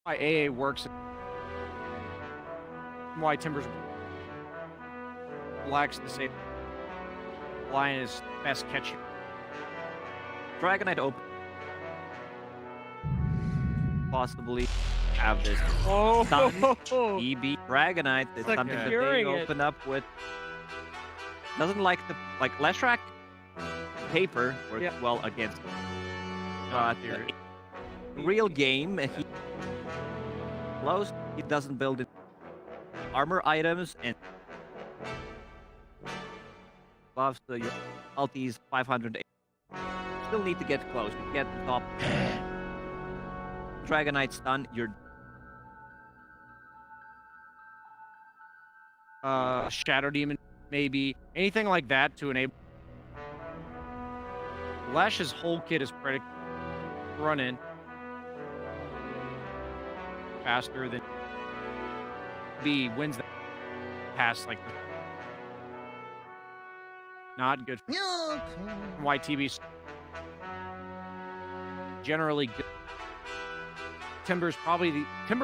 why AA works, why Timbers lacks the same line is best catching. Dragonite open. Possibly have this Oh, stun, EB Dragonite. It's like something that they curing it. open up with. Doesn't like the Leshrac paper works well against. But real game, he close. He doesn't build it. Armor items and buffs. So your ulti is 500. Still need to get close to get the top. Dragonite stun. You're Shadow Demon, maybe anything like that to enable. Lash's whole kit is predicated run in faster than B wins that pass like this. Not good. Why TB's generally good. Timber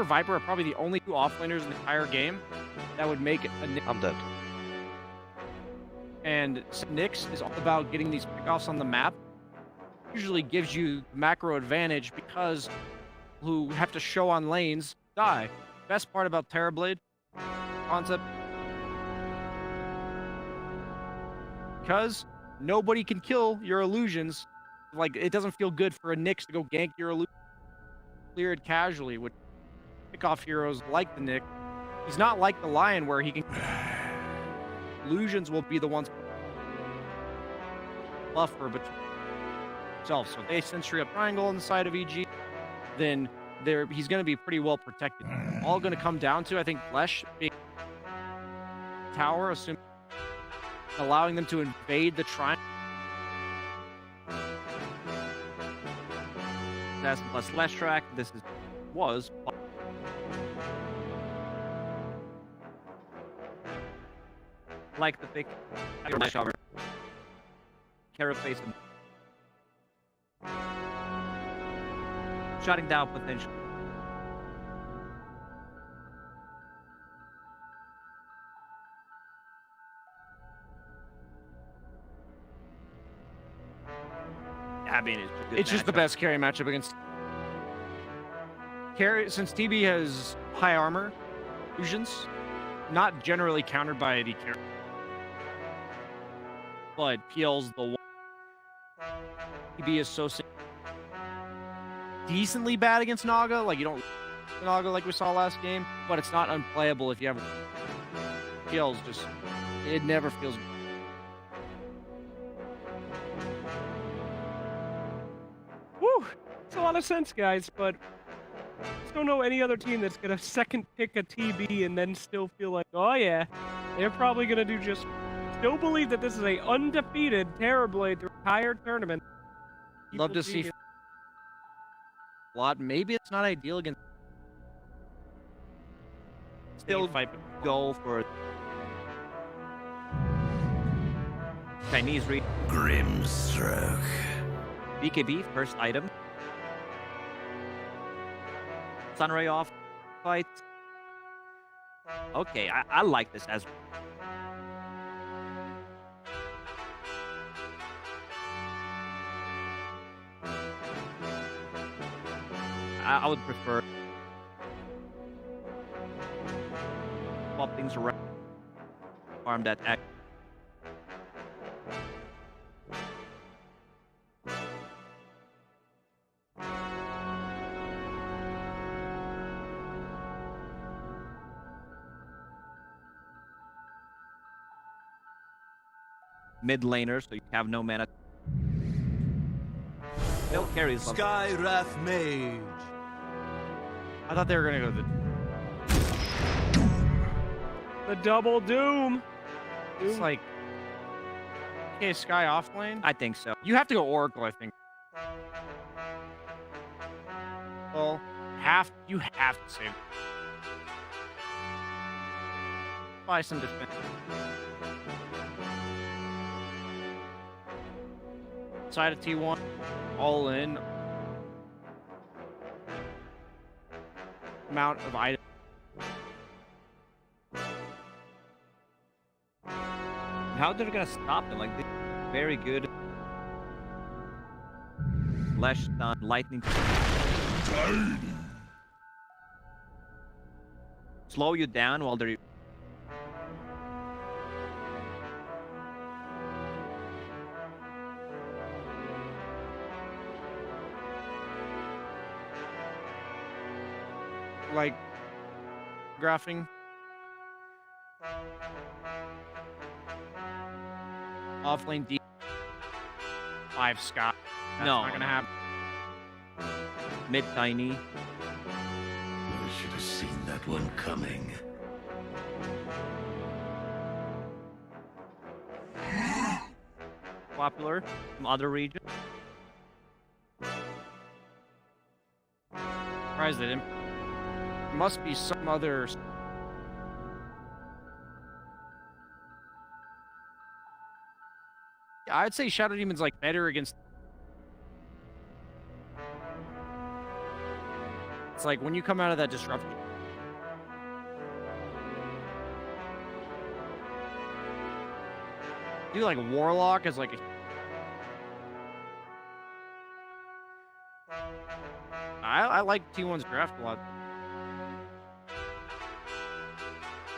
Viper are probably the only two offlaners in the entire game that would make it a I'm dead. And Nyx is all about getting these pickoffs on the map. Usually gives you macro advantage because who have to show on lanes die. Best part about Terrorblade concept, because nobody can kill your illusions. Like, it doesn't feel good for a Nyx to go gank your illusion. Clear it casually with pickoff heroes like the Nyx. He's not like the Lion where he can. Illusions will be the ones buffer between themselves. So if they sentry up triangle on the side of EG, then he's going to be pretty well protected. All going to come down to, I think, Lesh being tower, assuming allowing them to invade the triangle. That's plus Leshrac. This was. Like the pick. Carapace. Shutting down potential. I mean, it's just the best carry matchup against carry, since TB has high armor, illusions, not generally countered by the carry. But PL's the one. TB is so decently bad against Naga. Like, you don't Naga like we saw last game, but it's not unplayable if you have PL's just, it never feels good. Woo! It's a lot of sense, guys, but I just don't know any other team that's gonna second pick a TB and then still feel like, oh yeah, they're probably gonna do just. Still believe that this is a undefeated Terrorblade through the entire tournament. Love to see a lot. Maybe it's not ideal against. Still fight go for Chinese read. Grimstroke. BKB first item. Sunray off fight. Okay, I like this as. I would prefer swap things around. Farm that act. Mid laner, so you have no mana. No carries. Sky Wrath Mage. I thought they were gonna go The double doom. It's like, okay, Sky off lane. I think so. You have to go Oracle, I think. Well, you have to save. Buy some defense. Side of T1, all in. amount of items. How they're gonna stop them? Like, this very good. Flash stun, lightning. Slow you down while they're. Like graphing. Offlane deep. 5 Scott. That's No. not gonna happen. Mid tiny. I should have seen that one coming. Popular from other regions. Surprised they didn't. Must be some other. I'd say Shadow Demon's like better against. It's like when you come out of that disruption. Do like Warlock as like a. I like T1's draft a lot.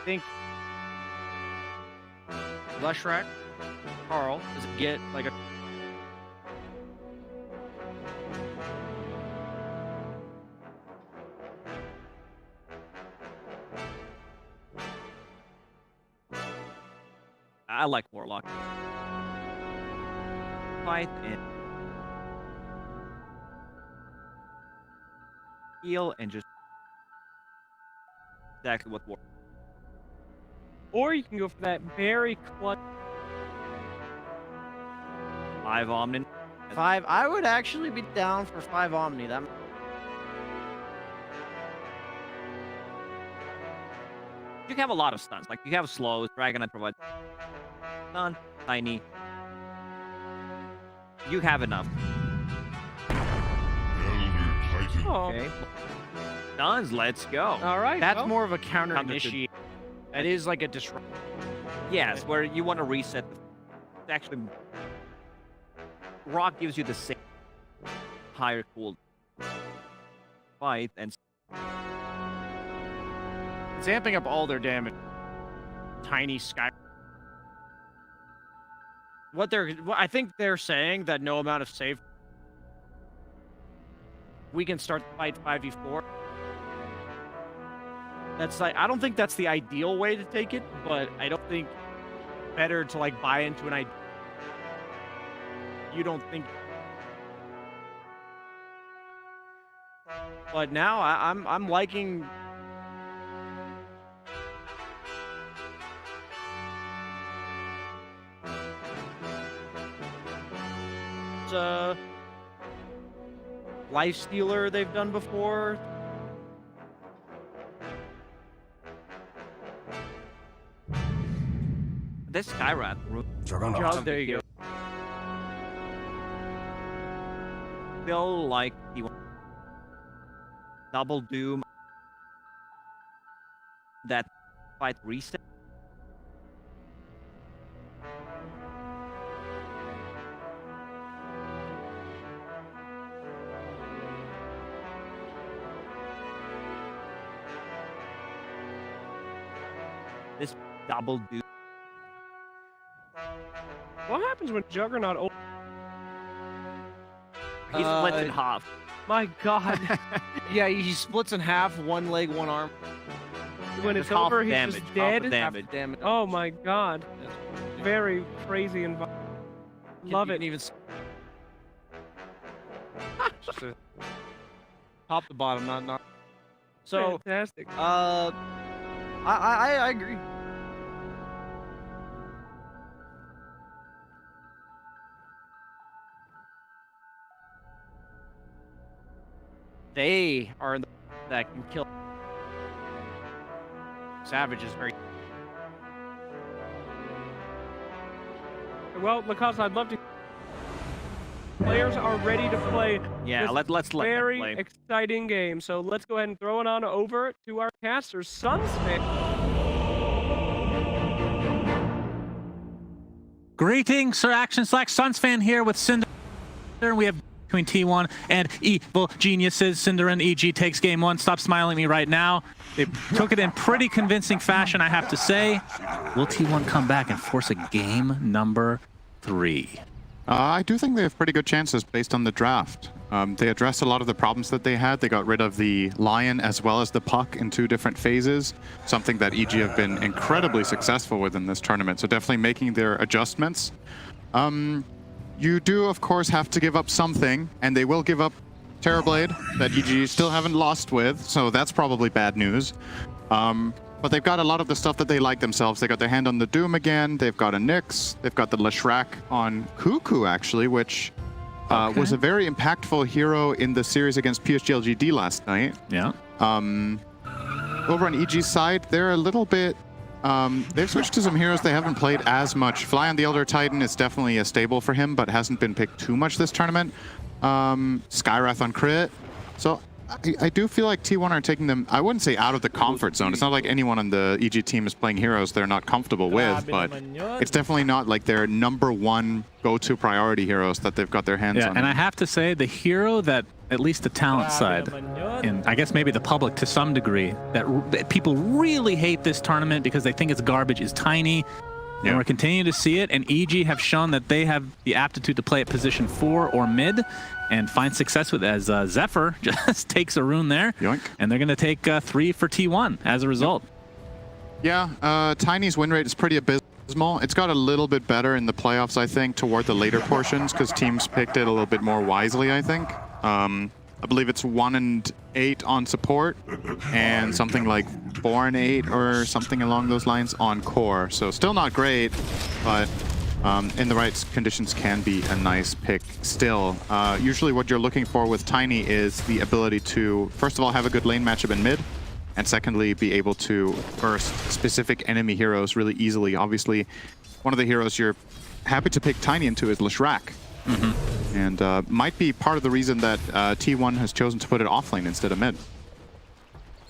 I think Leshrac, Carl, does it get like a. I like Warlock. Fight and heal and just exactly what Warlock. Or you can go for that very clutch. 5 Omnin. 5. I would actually be down for 5 Omni. That. You have a lot of stuns. Like, you have slows, Dragonite provides stun, tiny. You have enough. Oh, Okay. Stuns, let's go. all right. That's well, more of a counter Counter to- initiate. That is like a disrupt. Yes, where you want to reset the. It's actually. Rock gives you the same higher cooldown. Fight and It's amping up all their damage. Tiny sky. I think they're saying that no amount of save. We can start the fight 5v4. That's like, I don't think that's the ideal way to take it, but I don't think better to like buy into an idea. You don't think. But now I'm liking. Life Stealer they've done before. this Skyrat. Jug, there you go. Feel like he double doom that fight reset. This double doom. what happens when Juggernaut? He splits in half. My God! Yeah, he splits in half, one leg, one arm. when Just it's half over, he's damage, just half dead. the damage. Damage. Oh my God! Very crazy and love You it. can even just top to bottom, not. So, Fantastic. I agree. They are in the that can kill. Savage is very. Well, because I'd love to. players are ready to play. Yeah, this let's let them very play. exciting game. So let's go ahead and throw it on over to our casters, Sunsmith. Greetings, Sir Action Slack Sunsfan here with Cinder. We have between T1 and Evil Geniuses. Cinder and EG takes game one. Stop smiling at me right now. They took it in pretty convincing fashion, I have to say. Will T1 come back and force a game number 3? I do think they have pretty good chances based on the draft. They addressed a lot of the problems that they had. They got rid of the Lion as well as the Puck in 2 different phases, something that EG have been incredibly successful with in this tournament. So definitely making their adjustments. You do, of course, have to give up something, and they will give up Terrorblade that EG still haven't lost with, so that's probably bad news. But they've got a lot of the stuff that they like themselves. They got their hand on the Doom again. They've got a Nyx. They've got the Leshrac on Cuckoo, actually, which was a very impactful hero in the series against PSG-LGD last night. Yeah. Over on EG's side, they're a little bit... they've switched to some heroes they haven't played as much. Fly on the Elder Titan is definitely a staple for him, but hasn't been picked too much this tournament. Skywrath on crit. So I do feel like T1 are taking them, I wouldn't say out of the comfort zone. It's not like anyone on the EG team is playing heroes they're not comfortable with, but it's definitely not like their #1 go-to priority heroes that they've got their hands on. And I have to say, the hero that, at least the talent side, and I guess maybe the public to some degree, that people really hate this tournament because they think it's garbage, is Tiny. And we're continuing to see it, and EG have shown that they have the aptitude to play at position 4 or mid and find success with it, as Zephyr just takes a rune there. Yoink. And they're going to take 3 for T1 as a result. Yeah, Tiny's win rate is pretty abysmal. It's got a little bit better in the playoffs, I think, toward the later portions, because teams picked it a little bit more wisely, I think. I believe it's 1 and 8 on support, and something like 4 and 8 or something along those lines on core. So still not great, but in the right conditions can be a nice pick still. Usually what you're looking for with Tiny is the ability to, first of all, have a good lane matchup in mid, and secondly, be able to burst specific enemy heroes really easily. Obviously, one of the heroes you're happy to pick Tiny into is Leshrac. And might be part of the reason that T1 has chosen to put it off lane instead of mid.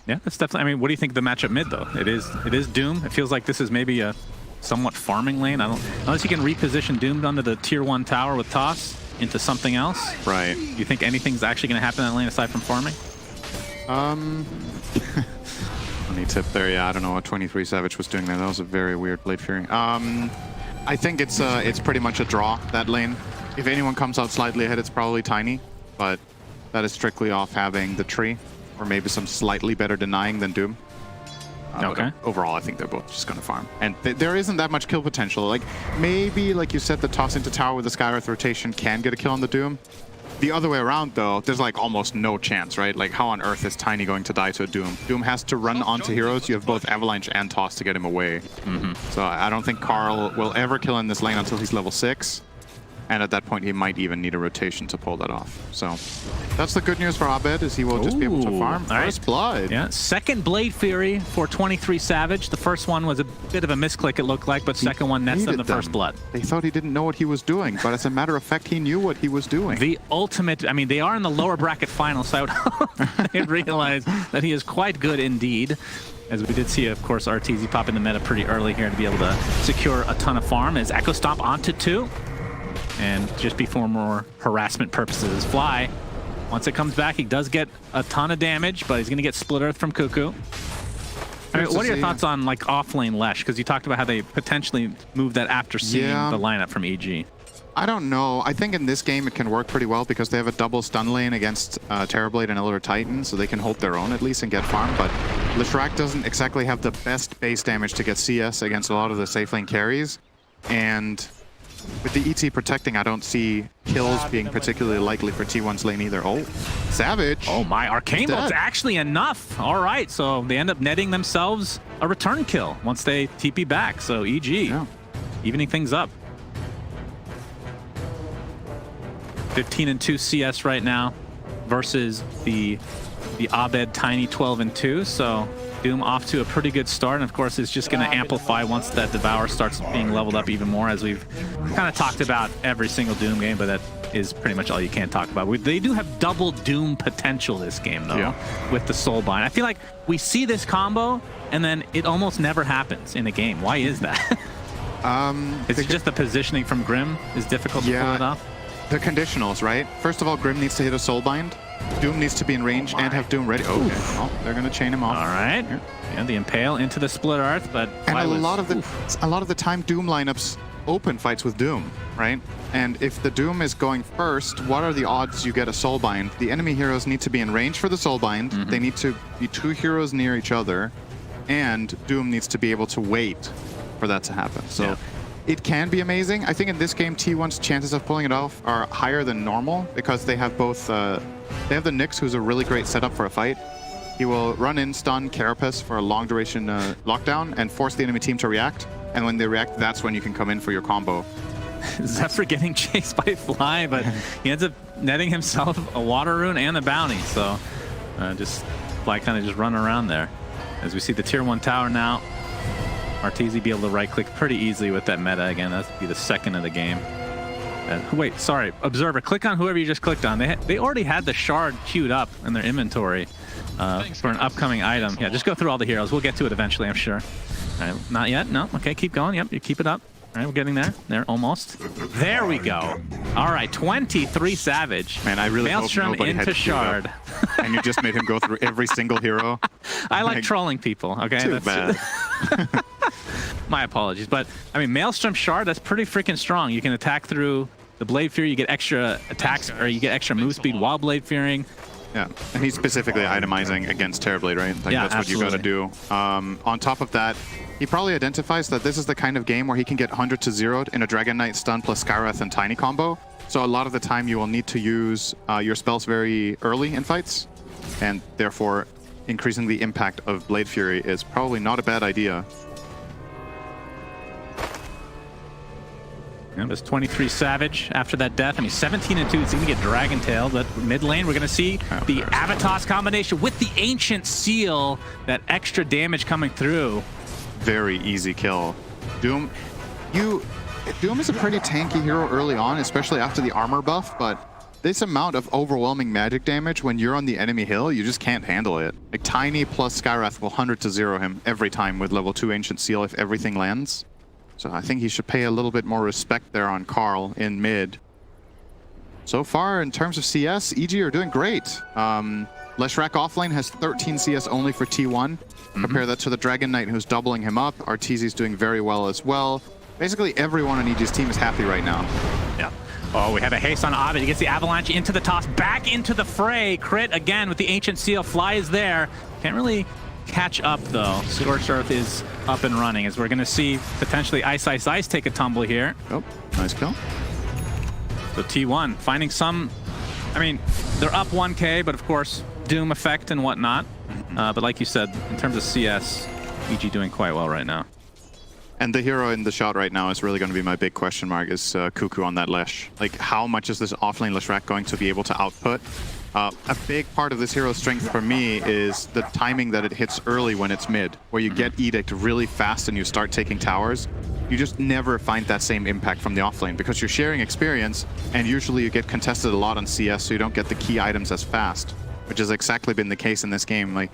Yeah, that's definitely. I mean, what do you think of the matchup mid though? It is Doom. It feels like this is maybe a somewhat farming lane. Unless you can reposition Doom onto the tier 1 tower with Toss into something else. Right. You think anything's actually going to happen in that lane aside from farming? Funny tip there. Yeah, I don't know what 23 Savage was doing there. That was a very weird Blade Fury. I think it's pretty much a draw, that lane. If anyone comes out slightly ahead, it's probably Tiny, but that is strictly off having the tree, or maybe some slightly better denying than Doom. Okay. Overall, I think they're both just going to farm. And there isn't that much kill potential. Like, maybe, like you said, the toss into tower with the Skywrath rotation can get a kill on the Doom. The other way around, though, there's like almost no chance, right? Like, how on earth is Tiny going to die to a Doom? Doom has to run onto heroes. You have both Avalanche and Toss to get him away. So I don't think Carl will ever kill in this lane until he's level 6. And at that point, he might even need a rotation to pull that off. So that's the good news for Abed, is he will just be able to farm first blood. Yeah, second Blade Fury for 23 Savage. The first one was a bit of a misclick, it looked like, but second one nets them the first blood. They thought he didn't know what he was doing, but as a matter of fact, he knew what he was doing. The ultimate, I mean, they are in the lower bracket final, so I would hope they realize that he is quite good indeed. As we did see, of course, RTZ pop in the meta pretty early here to be able to secure a ton of farm as Echo Stomp onto 2. And just before more harassment purposes, Fly, once it comes back, he does get a ton of damage, but he's going to get Split Earth from Cuckoo. I mean, what are your thoughts on like off-lane Lesh? Because you talked about how they potentially moved that after seeing the lineup from EG. I don't know. I think in this game it can work pretty well because they have a double stun lane against Terrorblade and Elder Titan, so they can hold their own at least and get farm. But Leshrac doesn't exactly have the best base damage to get CS against a lot of the safe lane carries. And with the ET protecting, I don't see kills being particularly likely for T1's lane either. Oh, Savage. Oh my, Arcane Bolt's actually enough. All right, so they end up netting themselves a return kill once they TP back. So EG, evening things up. 15 and 2 CS right now versus the Abed Tiny 12 and 2. So Doom off to a pretty good start, and of course it's just going to amplify once that Devour starts being leveled up even more, as we've kind of talked about every single Doom game, but that is pretty much all you can talk about. They do have double Doom potential this game, though, with the Soulbind. I feel like we see this combo, and then it almost never happens in a game. Why is that? Is it just the positioning from Grim is difficult to pull it off? The conditionals, right? First of all, Grim needs to hit a Soulbind. Doom needs to be in range and have Doom ready. Okay, well, they're going to chain him off. All right. Yeah, the Impale into the Split Earth, but... And a lot of the time, Doom lineups open fights with Doom, right? And if the Doom is going first, what are the odds you get a Soulbind? The enemy heroes need to be in range for the Soulbind. They need to be 2 heroes near each other, and Doom needs to be able to wait for that to happen. So it can be amazing. I think in this game, T1's chances of pulling it off are higher than normal because they have both... they have the Nyx, who's a really great setup for a fight. He will run in, stun Carapace for a long duration lockdown and force the enemy team to react. And when they react, that's when you can come in for your combo. Zephyr getting chased by Fly, but he ends up netting himself a water rune and a bounty. So just Fly kind of just running around there. As we see the tier 1 tower now, RTZ be able to right click pretty easily with that meta again. That's be the second of the game. Wait, sorry, Observer, click on whoever you just clicked on. They already had the shard queued up in their inventory for an upcoming item. Yeah, just go through all the heroes. We'll get to it eventually, I'm sure. All right, not yet. No, okay, keep going. Yep, you keep it up. All right, we're getting there. There, almost. There we go. All right, 23 Savage. Man, I really Maelstrom hope nobody into had Shard. And you just made him go through every single hero. I like trolling people, okay? Too bad. My apologies. But, I mean, Maelstrom Shard, that's pretty freaking strong. You can attack through the Blade Fury, you get extra attacks, or you get extra move speed while Blade Furying. Yeah, and he's specifically itemizing against Terrorblade, right? Like, yeah, that's what you got to do. On top of that, he probably identifies that this is the kind of game where he can get 100 to 0'd in a Dragon Knight stun plus Skywrath and Tiny combo. So a lot of the time you will need to use your spells very early in fights, and therefore increasing the impact of Blade Fury is probably not a bad idea. Yeah, there's 23 Savage after that death. I mean, 17 and 2. It's going to get Dragon Tail. But mid lane, we're going to see the Avatos combination with the Ancient Seal. That extra damage coming through. Very easy kill. Doom is a pretty tanky hero early on, especially after the armor buff, but this amount of overwhelming magic damage when you're on the enemy hill, you just can't handle it. Like, Tiny plus Skywrath will 100 to 0 him every time with level 2 Ancient Seal if everything lands. So I think he should pay a little bit more respect there on Karl in mid. So far, in terms of CS, EG are doing great. Leshrac offlane has 13 CS only for T1. Compare that to the Dragon Knight, who's doubling him up. RTZ's doing very well as well. Basically, everyone on EG's team is happy right now. Yeah. Oh, we have a haste on Ovid. He gets the Avalanche into the toss, back into the fray. Crit again with the Ancient Seal. Fly is there. Can't really catch up, though. Scorched Earth is up and running, as we're going to see potentially Ice Ice Ice take a tumble here. Oh, nice kill. So T1 finding some... I mean, they're up 1k, but of course, Doom effect and whatnot. But like you said, in terms of CS, EG doing quite well right now. And the hero in the shot right now is really going to be my big question mark, is Cuckoo on that Lesh. Like, how much is this offlane Leshrac going to be able to output? A big part of this hero's strength for me is the timing that it hits early when it's mid, where you get Edict really fast and you start taking towers. You just never find that same impact from the offlane because you're sharing experience, and usually you get contested a lot on CS, so you don't get the key items as fast, which has exactly been the case in this game. Like,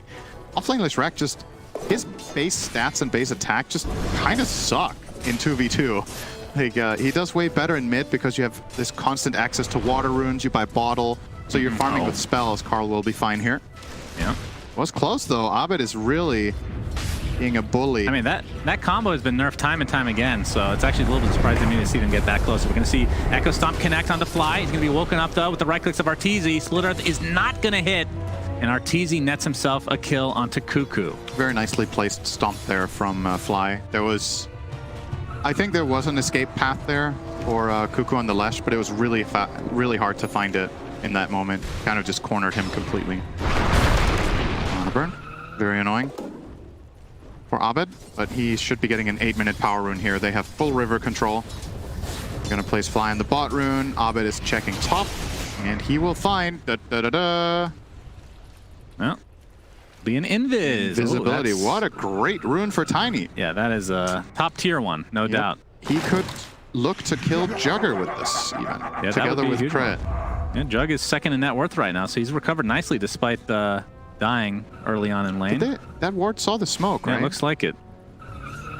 offlane Leshrac just... his base stats and base attack just kind of suck in 2v2. Like, he does way better in mid because you have this constant access to water runes, you buy bottle, so you're farming with spells. Karl will be fine here. Yeah. Was close though. Abed is really being a bully. I mean, that combo has been nerfed time and time again, so it's actually a little bit surprising to me to see them get that close. We're going to see Echo Stomp connect on the Fly. He's going to be woken up though with the right clicks of RTZ. Split Earth is not going to hit, and RTZ nets himself a kill onto Cuckoo. Very nicely placed stomp there from Fly. There was... I think there was an escape path there for Cuckoo on the Lesh, but it was really hard to find it in that moment. Kind of just cornered him completely. Burn. Very annoying for Abed, but he should be getting an 8-minute power rune here. They have full river control. They're going to place Fly in the bot rune. Abed is checking top, and he will find... Well, be an invis. Invisibility. What a great rune for Tiny. Yeah, that is a top tier one, no doubt. He could look to kill Jugger with this, even, that together would be a with huge Crit. Yeah, Jug is second in net worth right now, so he's recovered nicely despite dying early on in lane. That ward saw the smoke, Yeah, right? it looks like it.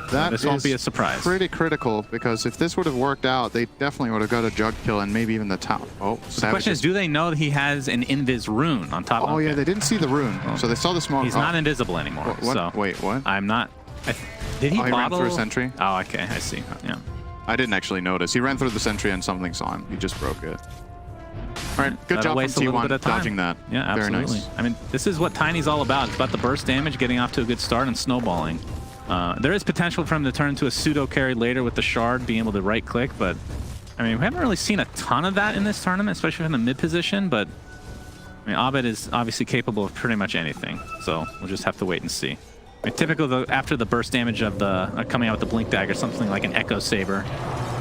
This won't be a surprise. Pretty critical, because if this would have worked out, they definitely would have got a Jug kill and maybe even the tower. Oh, The question is, do they know that he has an invis rune on top of him? Oh yeah, they didn't see the rune, so they saw the smoke. He's not invisible anymore. What? So Wait, what? I'm not. Did he He ran bottle? through a sentry. Oh, okay, I see. Yeah. I didn't actually notice. He ran through the sentry and something saw him. He just broke it. All right, good That'll job from waste a little bit T1 of time. dodging that. Yeah, absolutely. Very nice. I mean, this is what Tiny's all about. It's about the burst damage, getting off to a good start, and snowballing. There is potential for him to turn into a pseudo carry later with the shard, being able to right click, but I mean, we haven't really seen a ton of that in this tournament, especially from the mid position, but I mean, Abed is obviously capable of pretty much anything, so we'll just have to wait and see. I mean, typically, after the burst damage of the coming out with the Blink Dagger, something like an Echo Saber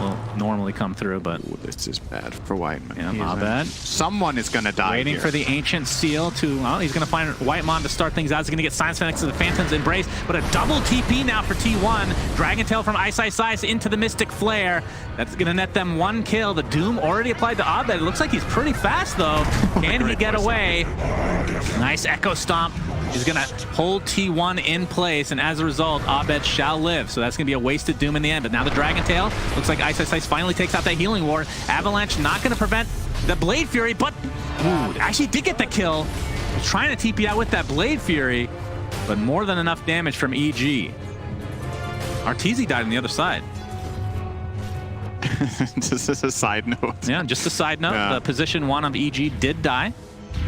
will normally come through, but Ooh, this is bad for Whiteman. yeah, not bad. Someone is gonna die Waiting here. for the Ancient Seal to, well, he's going to find Whitemon to start things out. He's going to get Science Phoenix to the Phantom's Embrace, but a double TP now for T1. Dragon Tail from Ice Ice Ice into the Mystic Flare. That's going to net them one kill. The Doom already applied to Abed. It looks like he's pretty fast, though. Can he get away? Nice Echo Stomp. He's going to hold T1 in place, and as a result, Abed shall live. So that's going to be a wasted Doom in the end. But now the Dragon Tail, looks like Ice Ice Ice finally takes out that Healing Ward. Avalanche not going to prevent the Blade Fury, but ooh, actually did get the kill. Was trying to TP out with that Blade Fury, but more than enough damage from EG. RTZ died on the other side. This is a side note. Yeah, just a side note. Yeah. The position 1 of EG did die.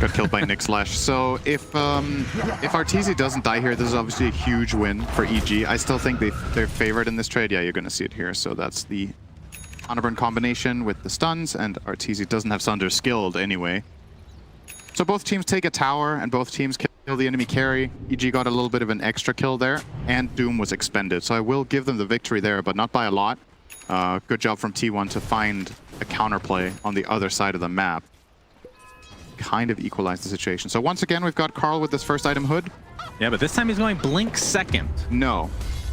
Got killed by Nick Slash. So if RTZ doesn't die here, this is obviously a huge win for EG. I still think they're favored in this trade. Yeah, you're going to see it here. So that's the Honor combination with the stuns, and RTZ doesn't have Sunder skilled anyway. So both teams take a tower, and both teams kill the enemy carry. EG got a little bit of an extra kill there, and Doom was expended. So I will give them the victory there, but not by a lot. Good job from T1 to find a counterplay on the other side of the map. Kind of equalize the situation. So once again, we've got Carl with this first item hood. Yeah, but this time he's going Blink second. No.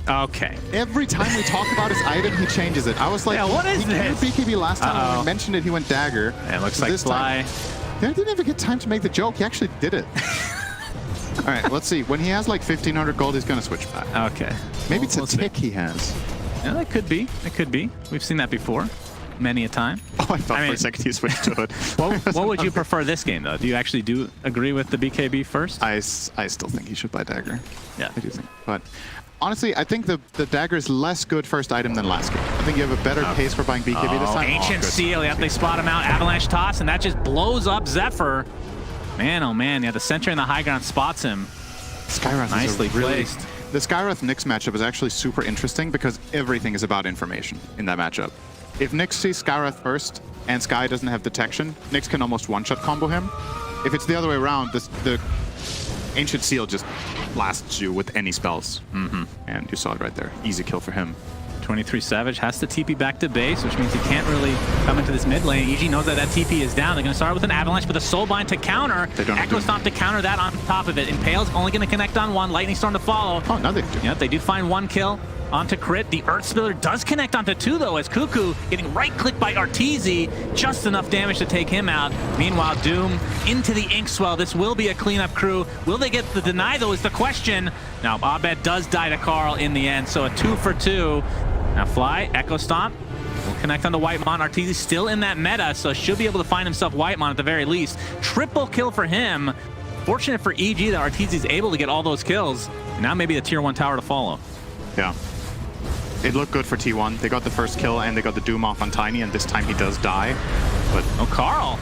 Okay. Every time we talk about his item, he changes it. I was like, Yeah, what is he this? did BKB last time. When we mentioned it, he went dagger. And it looks So like this Fly. Time, I didn't even get time to make the joke. He actually did it. All right, let's see. When he has like 1,500 gold, he's going to switch back. Okay. Maybe it's We'll a see. tick he has. Yeah, that could be. It could be. We've seen that before. Many a time. Oh, I thought I for mean- a second he switched to it. What would you prefer this game, though? Do you actually agree with the BKB first? I still think he should buy dagger. Yeah. I do think. But honestly, I think the dagger is less good first item than last game. I think you have a better case for buying BKB this time. Ancient good. Seal. Yep, they spot him out. Avalanche toss, and that just blows up Zephyr. Man, oh man. Yeah, the Sentry in the high ground spots him. Skyrath Nicely is a really... placed. The Skyrath Nyx matchup is actually super interesting because everything is about information in that matchup. If Nyx sees Skyrath first and Sky doesn't have detection, Nyx can almost one-shot combo him. If it's the other way around, the Ancient Seal just blasts you with any spells. And you saw it right there. Easy kill for him. 23 Savage has to TP back to base, which means he can't really come into this mid lane. EG knows that TP is down. They're going to start with an Avalanche with a Soulbind to counter. They don't Echo do- Stomp to counter that on top of it. Impale's only going to connect on one. Lightning Storm to follow. Oh, now they do. Yep, they do find one kill onto Crit. The Earth Spiller does connect onto two, though, as Cuckoo getting right-clicked by RTZ. Just enough damage to take him out. Meanwhile, Doom into the Inkswell. This will be a cleanup crew. Will they get the deny, though, is the question. Now, Abed does die to Carl in the end, so a 2 for 2. Now, Fly, Echo Stomp. Will connect onto Whitemon. RTZ still in that meta, so should be able to find himself Whitemon at the very least. Triple kill for him. Fortunate for EG that RTZ is able to get all those kills. Now maybe the tier 1 tower to follow. Yeah. It looked good for T1. They got the first kill and they got the Doom off on Tiny, and this time he does die. But Oh, Carl,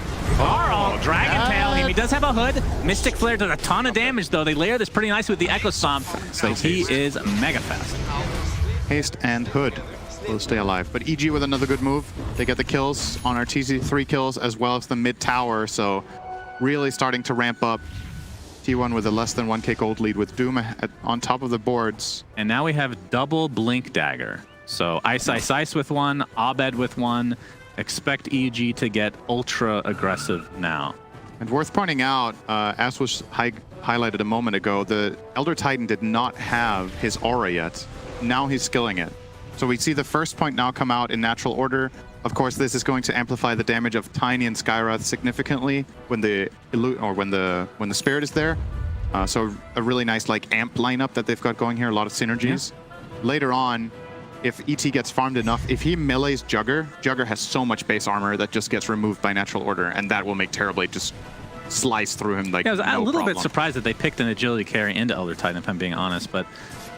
Dragon Tail. He does have a hood. Mystic Flare does a ton of damage, though. They layer this pretty nice with the Echo Stomp. So he is mega fast. haste and hood will stay alive. But EG with another good move. They get the kills on RTZ, 3 kills, as well as the mid tower. So really starting to ramp up. T1 with a less than 1k gold lead with Doom on top of the boards. And now we have double Blink Dagger. So Ice Ice Ice with one, Abed with one. Expect EG to get ultra aggressive now. And worth pointing out, as was highlighted a moment ago, the Elder Titan did not have his aura yet. Now he's skilling it. So we see the first point now come out in natural order. Of course, this is going to amplify the damage of Tiny and Skywrath significantly when the Spirit is there. So a really nice like amp lineup that they've got going here. A lot of synergies. Yeah. Later on, if ET gets farmed enough, if he melees Jugger, Jugger has so much base armor that just gets removed by natural order, and that will make Terrorblade just slice through him like I was a little problem. bit surprised that they picked an agility carry into Elder Titan, if I'm being honest, but...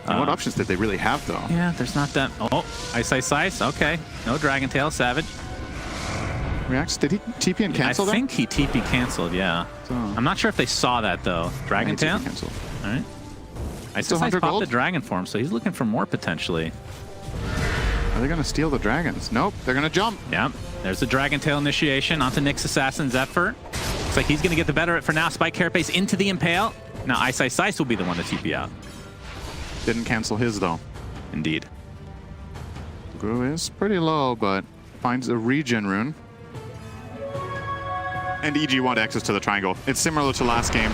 And what options did they really have, though? Yeah, there's not that... Oh, Ice. Okay. No Dragon Tail, Savage. Reacts? Did he TP and cancel that? I think he TP canceled, yeah. So, I'm not sure if they saw that, though. Dragon Tail? Canceled. All right. Ice popped the Dragon form, so he's looking for more, potentially. Are they going to steal the dragons? Nope, they're going to jump. Yeah, there's the Dragon Tail initiation onto Nyx Assassin Zephyr. Looks like he's going to get the better of it for now. Spike Carapace into the Impale. Now Ice will be the one to TP out. Didn't cancel his, though. Indeed. Gru is pretty low, but finds a regen rune. And EG want access to the triangle. It's similar to last game.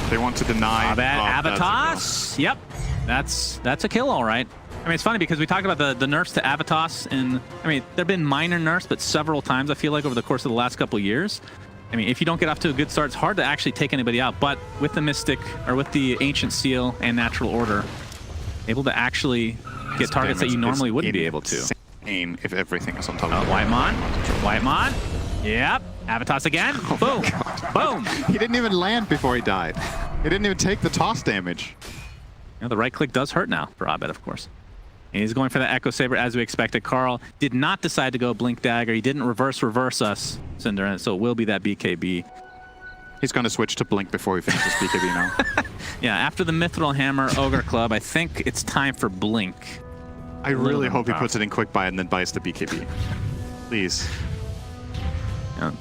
They want to deny... Avatos. Yep, that's a kill, all right. I mean, it's funny because we talked about the nerfs to Avatos, and I mean, there have been minor nerfs, but several times I feel like over the course of the last couple of years. I mean, if you don't get off to a good start, it's hard to actually take anybody out. But with the Mystic, or with the Ancient Seal and Natural Order, able to actually get targets that you normally wouldn't be able to. Insane if everything is on top of Whitemon. Yep. Avatos again. Boom. Boom. He didn't even land before he died. He didn't even take the toss damage. You know, the right click does hurt now for Abed, of course. And he's going for the Echo Saber as we expected. Carl did not decide to go Blink Dagger. He didn't reverse us, Cinder, so it will be that BKB. He's going to switch to Blink before he finishes BKB now. Yeah, after the Mithril Hammer Ogre Club, I think it's time for Blink. I really hope he puts it in Quick Buy and then buys the BKB. Please. Yeah.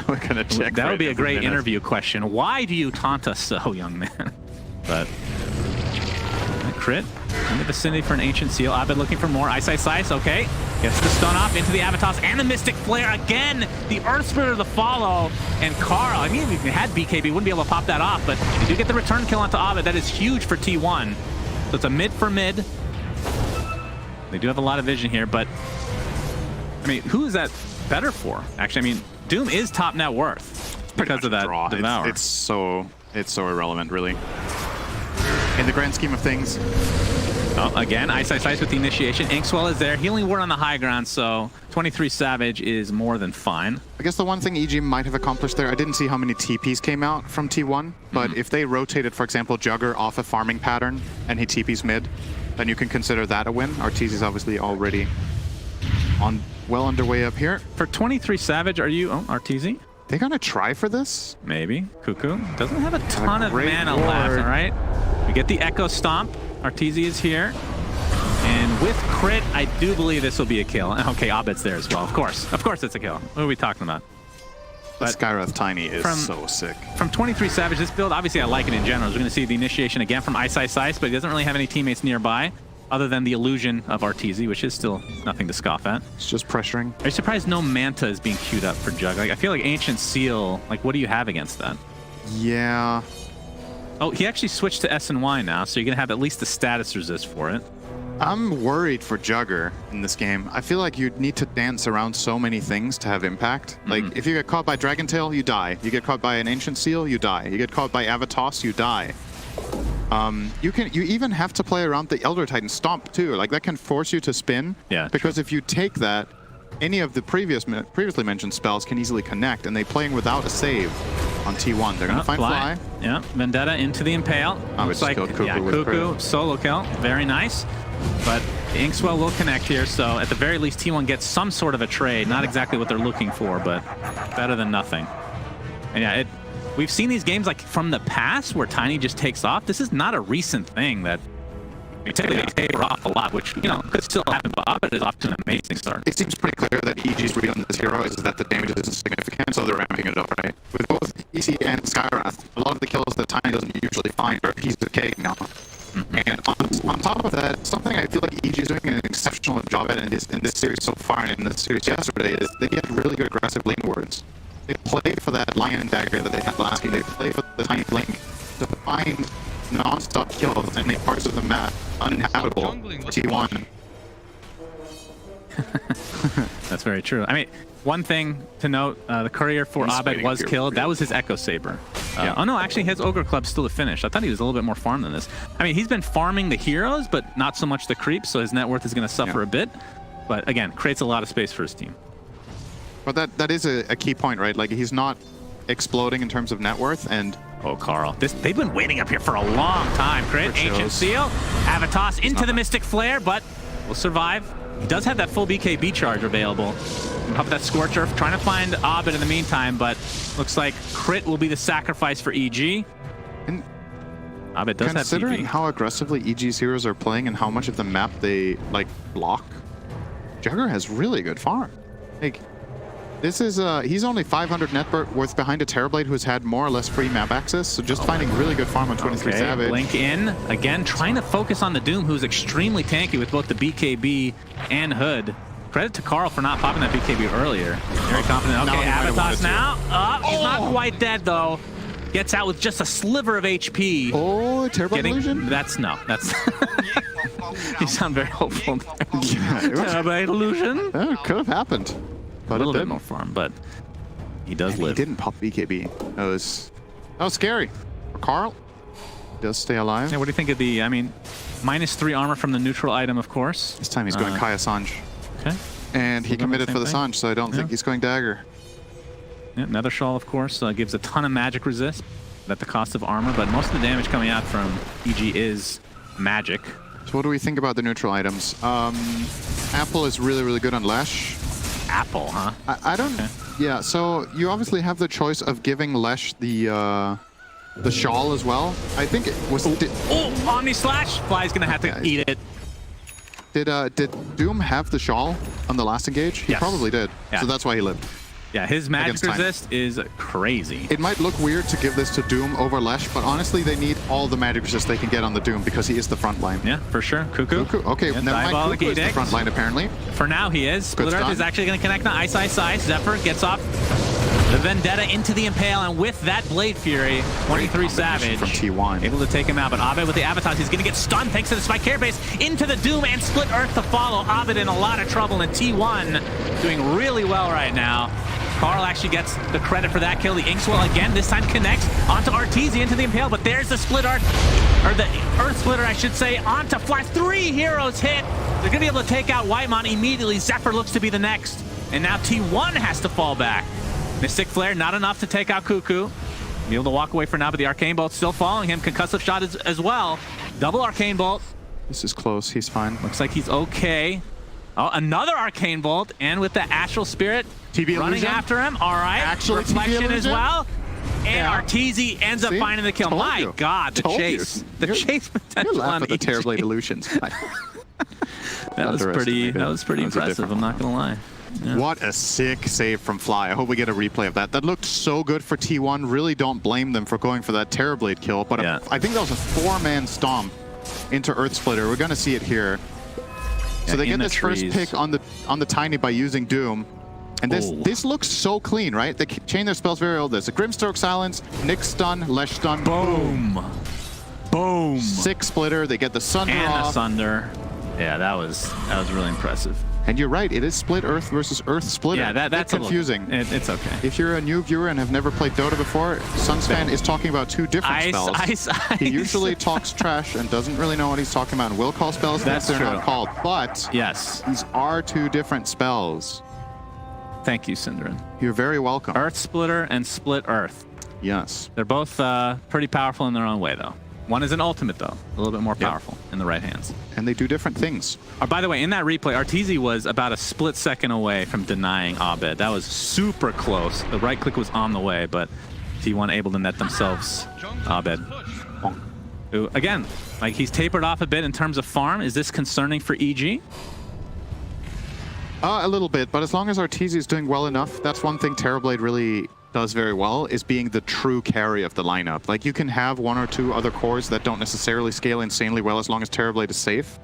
We're gonna check. That would be a great interview question. Why do you taunt us so, young man? But crit in the vicinity for an Ancient Seal. Abed looking for more. Ice. Okay. Gets the stun off into the Avatos and the Mystic Flare again. The Earth Spirit of the follow. And Carl, I mean, if you had BKB, wouldn't be able to pop that off, but you do get the return kill onto Abed. That is huge for T1. So it's a mid for mid. They do have a lot of vision here, but I mean, who is that better for? Actually, I mean, Doom is top net worth because of that Devour. It's so irrelevant, really. In the grand scheme of things. Oh, again, Ice with the initiation. Inkswell is there. Healing Ward on the high ground, so 23 Savage is more than fine. I guess the one thing EG might have accomplished there, I didn't see how many TPs came out from T1, but if they rotated, for example, Jugger off a farming pattern and he TPs mid, then you can consider that a win. RTZ is obviously already well underway up here. For 23 Savage, are you... Oh, RTZ? They gonna try for this? Maybe. Cuckoo doesn't have a ton of mana left, all right? We get the Echo Stomp. RTZ is here. And with crit, I do believe this will be a kill. Okay, Abed's there as well. Of course. Of course it's a kill. What are we talking about? But Skywrath Tiny is so sick. From 23 Savage, this build, obviously I like it in general. We're going to see the initiation again from Ice, but he doesn't really have any teammates nearby other than the illusion of RTZ, which is still nothing to scoff at. It's just pressuring. Are you surprised no Manta is being queued up for Jug? Like, I feel like Ancient Seal, like, what do you have against that? Yeah. Oh, he actually switched to SNY now, so you're going to have at least the status resist for it. I'm worried for Jugger in this game. I feel like you'd need to dance around so many things to have impact. Like, if you get caught by Dragon Tail, you die. You get caught by an Ancient Seal, you die. You get caught by Avatos, you die. You even have to play around the Elder Titan Stomp too. Like, that can force you to spin. Yeah. Because if you take that, any of the previously mentioned spells can easily connect, and they playing without a save on T1. They're gonna find Fly. Yeah, Vendetta into the Impale. Oh, looks like Cuckoo solo kill. Very nice. But the Inkswell will connect here, so at the very least, T1 gets some sort of a trade. Not exactly what they're looking for, but better than nothing. And yeah, we've seen these games like from the past where Tiny just takes off. This is not a recent thing that typically they taper off a lot, which, you know, could still happen, but Abed is off to an amazing start. It seems pretty clear that EG's read on this hero is that the damage isn't significant, so they're ramping it up, right? With both EC and Skywrath, a lot of the kills that Tiny doesn't usually find are a piece of cake now. And on top of that, something I feel like EG is doing an exceptional job at in this series so far, and in the series yesterday, is they get really good aggressive lane wards. They play for that Lion Dagger that they had last game. They play for the Tiny Blink to find non-stop kills and make parts of the map uninhabitable for T1. That's very true. I mean, one thing to note, the courier for He's Abed waiting was up here. killed. That was his Echo Saber. Yeah. Oh no, actually his Ogre Club's still to finish. I thought he was a little bit more farmed than this. I mean, he's been farming the heroes, but not so much the creeps, so his net worth is going to suffer a bit. But again, creates a lot of space for his team. But that is a key point, right? Like, he's not exploding in terms of net worth, and Oh, Carl. They've been waiting up here for a long time. Crit, Ancient shows. Seal, Avatos into the Mystic Flare, but will survive. He does have that full BKB charge available. Up that Scorch Earth, trying to find Abed in the meantime, but looks like Crit will be the sacrifice for EG. And Abed does have considering TP. how aggressively EG's heroes are playing and how much of the map they like block, Jugger has really good farm. Like, this is he's only 500 net worth behind a Terrorblade who's had more or less free map access, so just finding really good farm on 23 Savage. Blink in again, trying to focus on the Doom, who's extremely tanky with both the BKB and Hood. Credit to Carl for not popping that BKB earlier. Very confident. Okay, Now he might have wanted Avatos to. now. He's not quite dead though. Gets out with just a sliver of HP. Oh, Terrorblade illusion? That's you sound very hopeful there. Yeah, it was- Terrorblade illusion. it could have happened. A But little it bit didn't. more farm, but he does And he live. didn't pop BKB. That was scary. For Carl, does stay alive. Yeah, what do you think of the, I mean, -3 armor from the neutral item, of course. This time he's going Kaya Sanj. Okay. And he We're going committed the for the same Sanj, so I don't think he's going Dagger. Yeah, Nether Shawl, of course, gives a ton of magic resist at the cost of armor, but most of the damage coming out from EG is magic. So what do we think about the neutral items? Apple is really, really good on Lesh. Apple, huh? I don't... Okay. Yeah, so you obviously have the choice of giving Lesh the shawl as well. I think it was... Oh, Omni Slash! Fly's gonna have to Yeah, eat it. Did Doom have the shawl on the last engage? He Yes. probably did. Yeah. So that's why he lived. Yeah, his magic Against time. resist is crazy. It might look weird to give this to Doom over Lesh, but honestly, they need all the magic resist they can get on the Doom because he is the front line. Yeah, for sure. Cuckoo. Cuckoo. Okay, Yeah, never mind. Diabolic Cuckoo is the Edict. front line, apparently. For now, he is. Split Earth stun. is actually going to connect now. Ice, Ice, Ice. Zephyr gets off the Vendetta into the Impale, and with that Blade Fury, 23 Savage From T1. able to take him out. But Abed with the Avatar, he's going to get stunned thanks to the Spike Care Base into the Doom and Split Earth to follow. Abed in a lot of trouble, and T1 doing really well right now. Carl actually gets the credit for that kill. The Inkswell again, this time connects onto RTZ into the Impale, but there's the Split Earth, or the Earth Splitter, I should say, onto Flash. 3 heroes hit. They're going to be able to take out Whitemon immediately. Zephyr looks to be the next, and now T1 has to fall back. Mystic Flare, not enough to take out Cuckoo. Be able to walk away for now, but the Arcane Bolt still following him. Concussive Shot as well. Double Arcane Bolt. This is close. He's fine. Looks like he's okay. Oh, another Arcane Bolt, and with the Astral Spirit TB running illusion? after him. All right, Actually, TB Reflection as illusion? well. And Yeah. Arteezy ends up See? finding the kill. Told My you. God, the Told you. chase. The You're- chase potential You laugh on at the EG. Terrorblade illusions. That was pretty Underestimated. That was a impressive, different I'm not going to lie. Yeah. What a sick save from Fly. I hope we get a replay of that. That looked so good for T1. Really don't blame them for going for that Terrorblade kill. But Yeah. I think that was a 4-man stomp into Earth Splitter. We're going to see it here. So Yeah, they in get the this first trees. pick on the Tiny by using Doom. And Oh. this looks so clean, right? They chain their spells very well. There's a Grimstroke Silence, Nick Stun, Lesh Stun, Boom. Boom. 6 Splitter. They get the Sunder And the off. Sunder. Yeah, that was really impressive. And you're right, it is Split Earth versus Earth Splitter. Yeah, that's Bit confusing. It's okay. If you're a new viewer and have never played Dota before, Sunsfan is talking about 2 different Ice, spells. Ice, He Ice. usually talks trash and doesn't really know what he's talking about and will call spells That's if they're true. not called. But Yes. these are 2 different spells. Thank you, Synderen. You're very welcome. Earth Splitter and Split Earth. Yes. They're both pretty powerful in their own way, though. One is an ultimate, though. A little bit more powerful in the right hands. And they do different things. By the way, in that replay, Arteezy was about a split second away from denying Abed. That was super close. The right click was on the way, but T1 able to net themselves Abed. Who, again, like he's tapered off a bit in terms of farm. Is this concerning for EG? A little bit, but as long as Arteezy is doing well enough, that's one thing Terrorblade really does very well, is being the true carry of the lineup. Like, you can have 1 or 2 other cores that don't necessarily scale insanely well as long as Terrorblade is safe.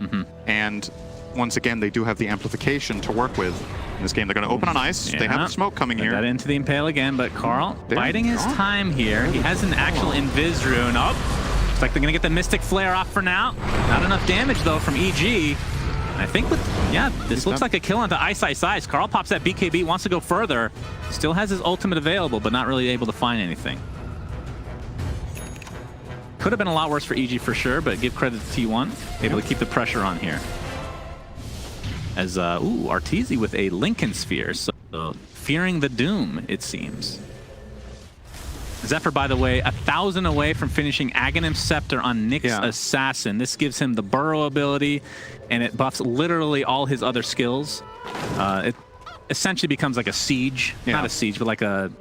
And once again, they do have the amplification to work with. In this game, they're going to open on ice. They have the smoke coming here. That into the Impale again, but Carl There biding you his go. time here. He has an actual Invis rune. Oh, looks like they're going to get the Mystic Flare off for now. Not enough damage, though, from EG. I think with, yeah, this looks like a kill onto Ice Ice Ice. Carl pops that BKB, wants to go further. Still has his ultimate available, but not really able to find anything. Could have been a lot worse for EG for sure, but give credit to T1. Able to keep the pressure on here. As, RTZ with a Lincoln Sphere. So, fearing the doom, it seems. Zephyr, by the way, 1,000 away from finishing Aghanim Scepter on Nick's Assassin. This gives him the Burrow ability, and it buffs literally all his other skills. It essentially becomes like a siege. Not a siege, but like a...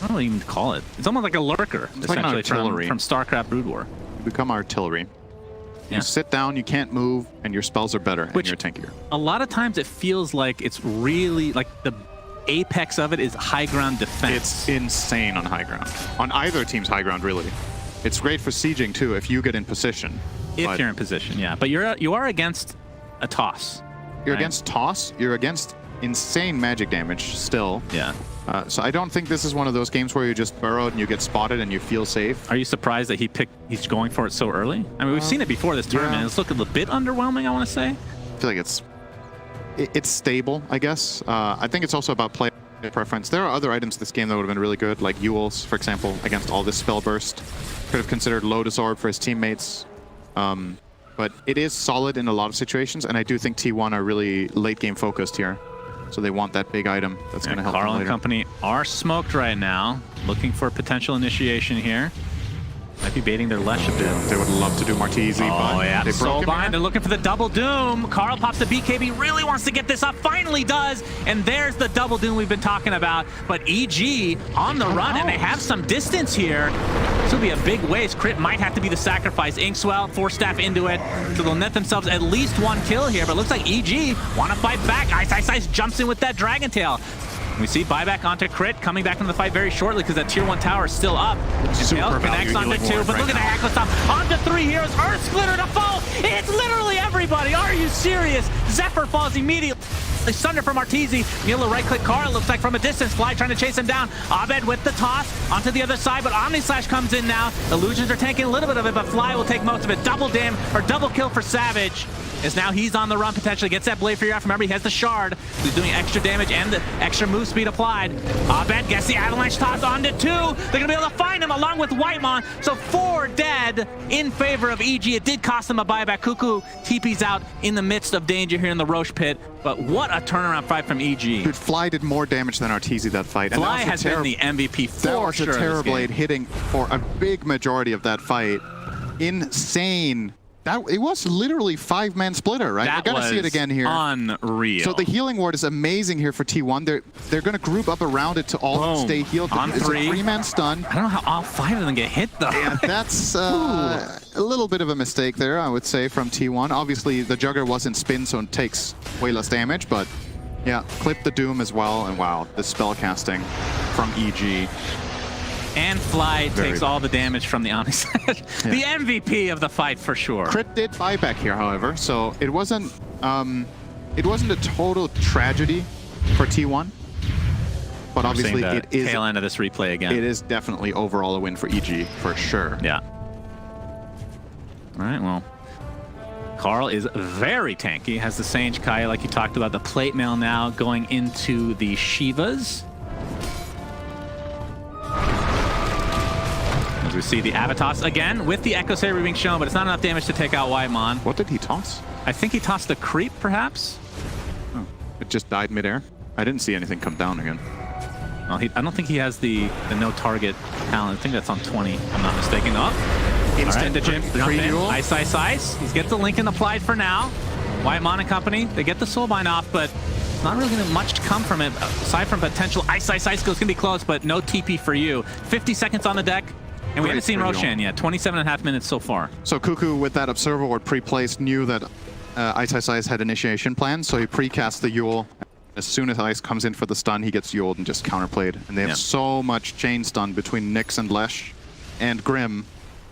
I don't even call it. It's almost like a lurker, it's essentially, like an artillery. From StarCraft Brood War. You become artillery. You sit down, you can't move, and your spells are better, and you're tankier. A lot of times it feels like it's really, like the apex of it is high ground defense. It's insane on high ground. On either team's high ground, really. It's great for sieging, too, if you get in position. If you're in position, yeah. But you are against a toss. You're against toss, you're against insane magic damage still. Yeah. So I don't think this is one of those games where you just burrowed and you get spotted and you feel safe. Are you surprised that he's going for it so early? I mean, we've seen it before this tournament. It's looking a bit underwhelming, I want to say. I feel like it's stable, I guess. I think it's also about player preference. There are other items this game that would have been really good, like Yule's, for example, against all this spell burst. Could have considered Lotus Orb for his teammates. But it is solid in a lot of situations, and I do think T1 are really late game focused here. So they want that big item that's going to help them later. Carl and company are smoked right now, looking for potential initiation here. Might be baiting their Lesh a bit. They would love to do Martizi, but they broke him. They're looking for the double doom. Carl pops the BKB, really wants to get this up, finally does, and there's the double doom we've been talking about. But EG on the run, and they have some distance here. This will be a big waste. Crit might have to be the sacrifice. Inkswell, Force Staff into it, so they'll net themselves at least one kill here, but it looks like EG want to fight back. Ice Ice Ice jumps in with that Dragon Tail. We see buyback onto Crit, coming back into the fight very shortly because that tier 1 tower is still up. Tail connects onto 2, but look at the Hackle Stomp. Onto 3 heroes, Earth Splitter to fall. It's literally everybody. Are you serious? Zephyr falls immediately. Sunder from Arteezy. Mila right-click Carl, looks like from a distance. Fly trying to chase him down. Abed with the toss onto the other side, but Omni Slash comes in now. Illusions are taking a little bit of it, but Fly will take most of it. Double kill for Savage. As now he's on the run, potentially gets that Blade Fury off. Remember, he has the Shard. He's doing extra damage and the extra move speed applied. Abed gets the Avalanche toss onto 2. They're going to be able to find him along with Whitemon. So 4 dead in favor of EG. It did cost them a buyback. Cuckoo TP's out in the midst of danger here in the Roche pit. But what a turnaround fight from EG. Dude, Fly did more damage than Arteezy that fight. Fly has been the MVP for sure. That was a Terrorblade hitting for a big majority of that fight. Insane. It was literally 5-man splitter, right? I gotta see it again here. Unreal. So the healing ward is amazing here for T1. They're gonna group up around it to all stay healed. On it's 3. A 3-man stun. I don't know how all 5 of them get hit though. Yeah, that's a little bit of a mistake there, I would say, from T1. Obviously, the Jugger wasn't spin, so it takes way less damage, but yeah, clip the Doom as well, and wow, the spell casting from EG. And Fly takes all the damage from the Omni Slash. The MVP of the fight for sure. Crit did buyback here, however, so it wasn't a total tragedy for T1. But obviously it is tail end of this replay again. It is definitely overall a win for EG for sure. Yeah. All right, well, Carl is very tanky. Has the Sage Kaya like you talked about. The plate mail now going into the Shivas. As we see the Avatos again with the Echo Saber being shown, but it's not enough damage to take out Whitemon. What did he toss? I think he tossed the creep, perhaps? Oh, it just died midair. I didn't see anything come down again. Well, I don't think he has the no target talent. I think that's on 20, if I'm not mistaken. Oh, instant jump in. Ice, Ice, Ice. He's get the Lincoln applied for now. Whitemon and company, they get the Soulbind off, but not really going to much to come from it, aside from potential Ice, Ice, Ice. It's going to be close, but no TP for you. 50 seconds on the deck. And we haven't seen Roshan yet. 27.5 minutes so far. So Cuckoo, with that Observer Ward pre-placed, knew that Ice Ice Ice had initiation plans, so he pre-cast the Yule. As soon as Ice comes in for the stun, he gets Yuled and just counterplayed. And they have so much chain stun between Nyx and Lesh and Grim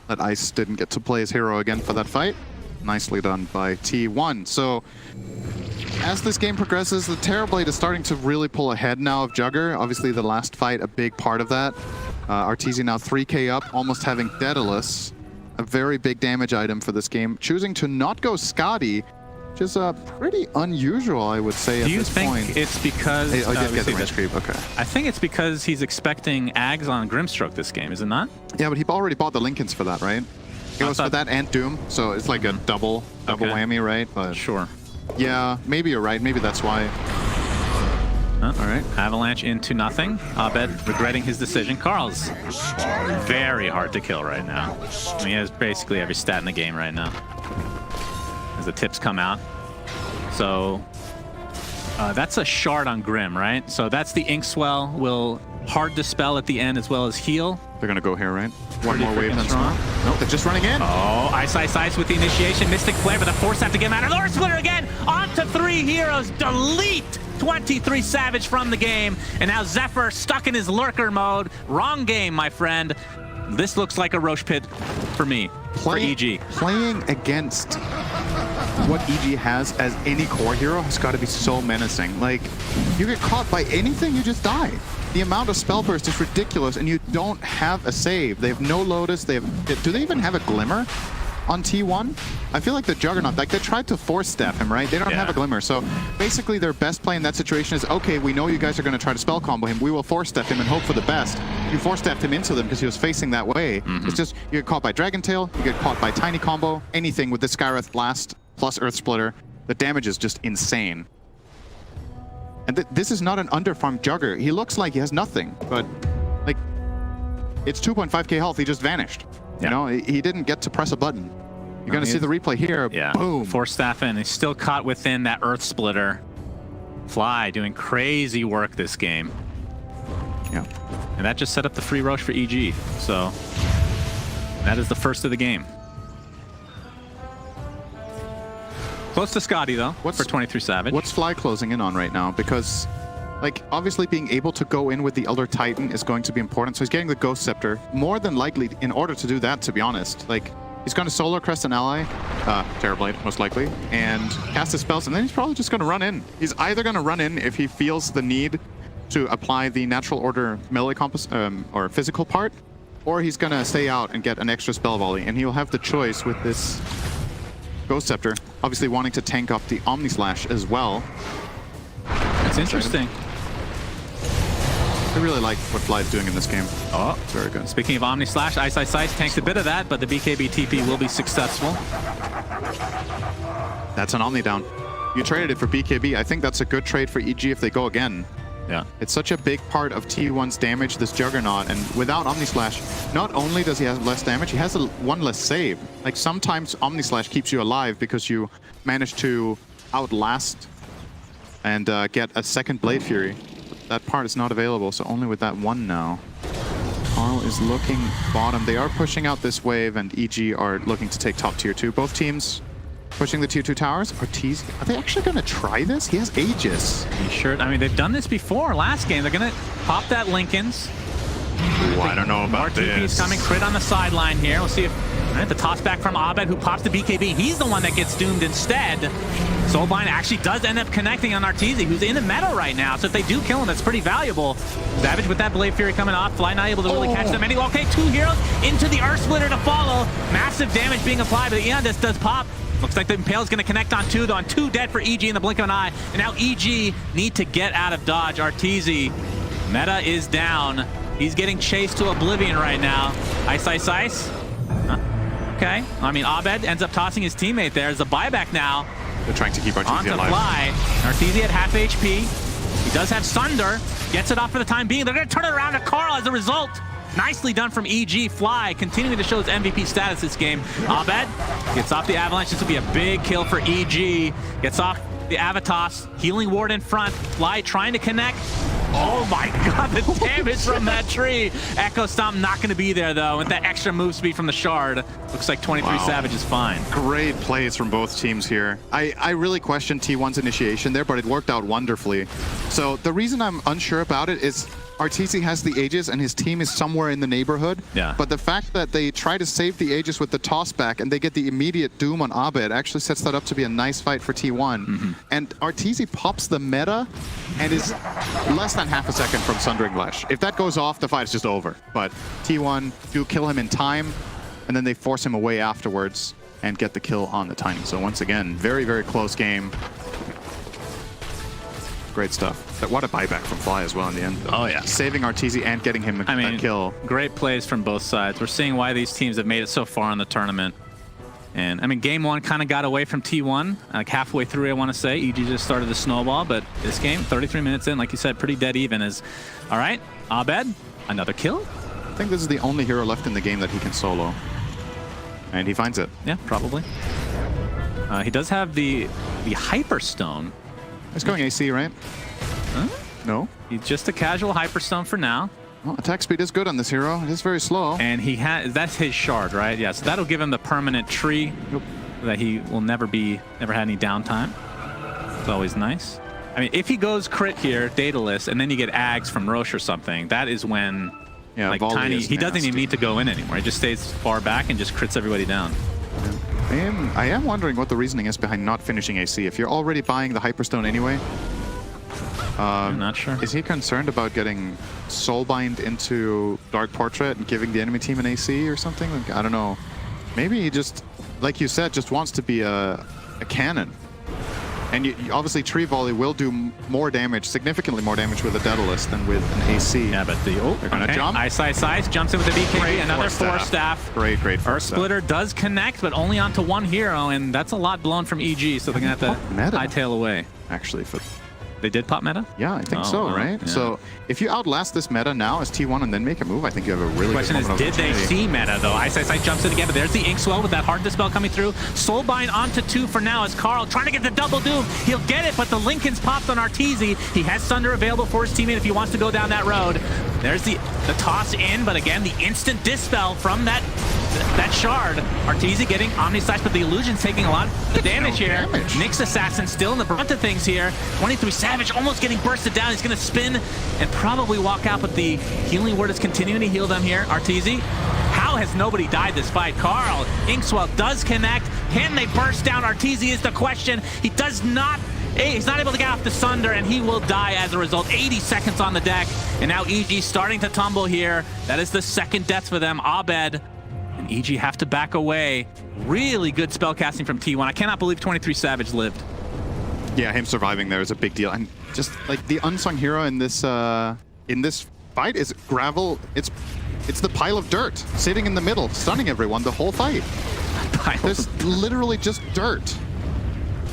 that Ice didn't get to play his hero again for that fight. Nicely done by T1. So as this game progresses, the Terrorblade is starting to really pull ahead now of Jugger. Obviously the last fight, a big part of that. Arteezy now 3k up, almost having Daedalus, a very big damage item for this game. Choosing to not go Skadi, which is pretty unusual, I would say, Do you at this think point. it's because... I did we get the see range that. creep, okay. I think it's because he's expecting Ags on Grimstroke this game, is it not? Yeah, but he already bought the Lincolns for that, right? It was for that and Doom, so it's like a double Okay. whammy, right? But Sure. yeah, maybe you're right. Maybe that's why. All right, Avalanche into nothing. Abed regretting his decision. Carl's very hard to kill right now. I mean, he has basically every stat in the game right now as the tips come out. So that's a shard on Grim, right? So that's the Inkswell. Will hard dispel at the end as well as heal. They're going to go here, right? One Pretty more wave freaking than strong. strong. Nope, they're just running in. Oh, Ice with the initiation. Mystic Flare, but the force have to get him out of the Lord Splitter again. On to 3 heroes. Delete 23 Savage from the game. And now Zephyr stuck in his lurker mode. Wrong game, my friend. This looks like a Roche Pit for me, for EG. Playing against what EG has as any core hero has got to be so menacing. Like, you get caught by anything, you just die. The amount of spell burst is ridiculous, and you don't have a save. They have no Lotus. Do they even have a Glimmer on T1? I feel like the Juggernaut, like they tried to force step him, right? They don't have a Glimmer. So basically their best play in that situation is, okay, we know you guys are going to try to spell combo him. We will force step him and hope for the best. You force stepped him into them because he was facing that way. It's just, you get caught by Dragon Tail, you get caught by Tiny Combo, anything with the Skywrath Blast plus Earth Splitter. The damage is just insane. And this is not an underfarmed Jugger. He looks like he has nothing, but like, it's 2.5k health. He just vanished. You know, he didn't get to press a button. You're going to see the replay here. Yeah. Boom. Force staff in. He's still caught within that Earth Splitter. Fly doing crazy work this game. Yeah. And that just set up the free Roche for EG. So that is the first of the game. Close to Scotty, though, for 23 Savage. What's Fly closing in on right now? Because, like, obviously being able to go in with the Elder Titan is going to be important. So he's getting the Ghost Scepter. More than likely, in order to do that, to be honest, like, he's going to Solar Crest an ally, Terrorblade, most likely, and cast his spells, and then he's probably just going to run in. He's either going to run in if he feels the need to apply the Natural Order melee or physical part, or he's going to stay out and get an extra spell volley, and he'll have the choice with this Ghost Scepter, obviously wanting to tank up the Omni Slash as well. That's interesting. I really like what Fly's doing in this game. Oh, it's very good. Speaking of Omni Slash, Ice tanks a bit of that, but the BKB TP will be successful. That's an Omni down. You traded it for BKB. I think that's a good trade for EG if they go again. Yeah. It's such a big part of T1's damage, this Juggernaut, and without Omni Slash, not only does he have less damage, he has one less save. Like, sometimes Omni Slash keeps you alive because you manage to outlast and get a second Blade Fury. That part is not available, so only with that one now. Carl is looking bottom. They are pushing out this wave, and EG are looking to take top tier 2. Both teams pushing the tier 2 towers. RTZ, are they actually going to try this? He has Aegis. You sure? I mean, they've done this before. Last game, they're going to pop that Lincoln's. Ooh, I don't know about this. RTP's coming. Crit on the sideline here. We'll see if... All right, the toss back from Abed, who pops the BKB. He's the one that gets doomed instead. Soulbind actually does end up connecting on RTZ, who's in the meta right now. So if they do kill him, that's pretty valuable. Savage with that Blade Fury coming off. Fly not able to really catch them. Okay, 2 heroes into the Earth Splitter to follow. Massive damage being applied, but Eondis does pop. Looks like the Impale's going to connect on 2, though. On 2 dead for EG in the blink of an eye. And now EG need to get out of dodge. RTZ, meta is down. He's getting chased to oblivion right now. Ice. Okay. I mean, Abed ends up tossing his teammate there. There's a buyback now. They're trying to keep RTZ on to alive. Fly. RTZ at half HP. He does have Sunder. Gets it off for the time being. They're going to turn it around to Carl as a result. Nicely done from EG. Fly continuing to show his MVP status this game. Abed gets off the Avalanche. This will be a big kill for EG. Gets off the Avatos. Healing ward in front. Fly trying to connect. Oh my god, the damage from that tree. Echo Stomp not going to be there, though, with that extra move speed from the Shard. Looks like 23 Savage is fine. Great plays from both teams here. I really questioned T1's initiation there, but it worked out wonderfully. So the reason I'm unsure about it is RTZ has the Aegis and his team is somewhere in the neighborhood. Yeah. But the fact that they try to save the Aegis with the toss back and they get the immediate doom on Abed actually sets that up to be a nice fight for T1. And RTZ pops the meta and is less than half a second from Sundering Lash. If that goes off, the fight is just over. But T1 do kill him in time, and then they force him away afterwards. and get the kill on the Tiny. So once again, very, very close game. Great stuff. What a buyback from Fly as well in the end. Oh, yeah. Saving RTZ and getting him that kill. Great plays from both sides. We're seeing why these teams have made it so far in the tournament. And I mean, game one kind of got away from T1, like halfway through, I want to say. EG just started the snowball, but this game, 33 minutes in, like you said, pretty dead even. Is all right, Abed, another kill? I think this is the only hero left in the game that he can solo. And he finds it. Yeah, probably. He does have the Hyperstone. He's going AC, right? Huh? No. He's just a casual Hyperstone for now. Well, attack speed is good on this hero. It is very slow. And he has, that's his shard, right? Yeah, so that'll give him the permanent tree that he will never have any downtime. It's always nice. I mean, if he goes crit here, dataless, and then you get Ags from Roche or something, that is when, yeah, like, Volley Tiny, he doesn't even nasty. need to go in anymore. He just stays far back and just crits everybody down. Yeah. I am wondering what the reasoning is behind not finishing AC. If you're already buying the Hyperstone anyway, I'm not sure. Is he concerned about getting Soulbind into Dark Portrait and giving the enemy team an AC or something? Like, I don't know. Maybe he just, like you said, just wants to be a cannon. And obviously Tree Volley will do more damage, significantly more damage with a Daedalus than with an AC. Yeah, but they're gonna jump. Ice jumps in with the BKB, another Force Staff. Great Earth Force Staff. Splitter does connect, but only onto one hero, and that's a lot blown from EG, so they're gonna have to hightail away. Actually, They did pop meta? Yeah, I think so, right? Yeah. So if you outlast this meta now as T1 and then make a move, I think you have a really The question good is, moment of did they opportunity. see meta, though? Ice jumps in again, but there's the Inkswell with that Hard Dispel coming through. Soulbind onto 2 for now as Carl trying to get the double doom. He'll get it, but the Lincoln's popped on RTZ. He has Sunder available for his teammate if he wants to go down that road. There's the toss in, but again, the instant Dispel from that shard. RTZ getting Omnislash, but the Illusion's taking a lot of the damage here. Nyx Assassin still in the brunt of things here. 23 Savage almost getting bursted down. He's going to spin and probably walk out, but the healing word is continuing to heal them here. RTZ, how has nobody died this fight? Carl, Inkswell does connect. Can they burst down? RTZ is the question. He does not. He's not able to get off the Sunder, and he will die as a result. 80 seconds on the deck, and now EG starting to tumble here. That is the second death for them. Abed and EG have to back away. Really good spellcasting from T1. I cannot believe 23 Savage lived. Yeah, him surviving there is a big deal. And just like the unsung hero in this fight is Gravel. It's the pile of dirt sitting in the middle, stunning everyone the whole fight. There's literally just dirt.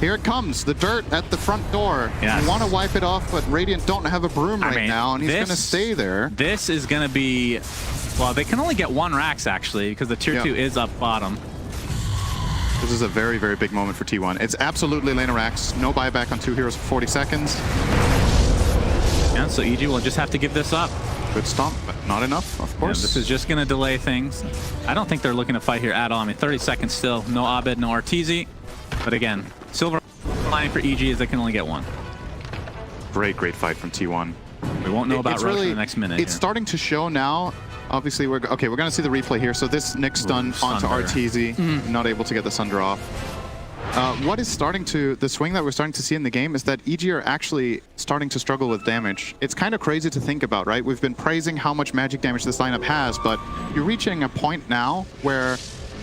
Here it comes, the dirt at the front door. Yes. You want to wipe it off, but Radiant don't have a broom right now, and he's going to stay there. This is going to be... Well, they can only get 1 Rax, actually, because the Tier 2 is up bottom. This is a very, very big moment for T1. It's absolutely Lane Rax. No buyback on 2 heroes for 40 seconds. Yeah, so EG will just have to give this up. Good stomp, but not enough, of course. Yeah, this is just going to delay things. I don't think they're looking to fight here at all. I mean, 30 seconds still. No Abed, no RTZ. But again, silver lining for EG is they can only get 1. Great fight from T1. We won't know about Roche in the next minute. It's starting to show now. Obviously, we're going to see the replay here. So this Nyx stun onto RTZ, not able to get the Sunder off. What is the swing that we're starting to see in the game is that EG are actually starting to struggle with damage. It's kind of crazy to think about, right? We've been praising how much magic damage this lineup has, but you're reaching a point now where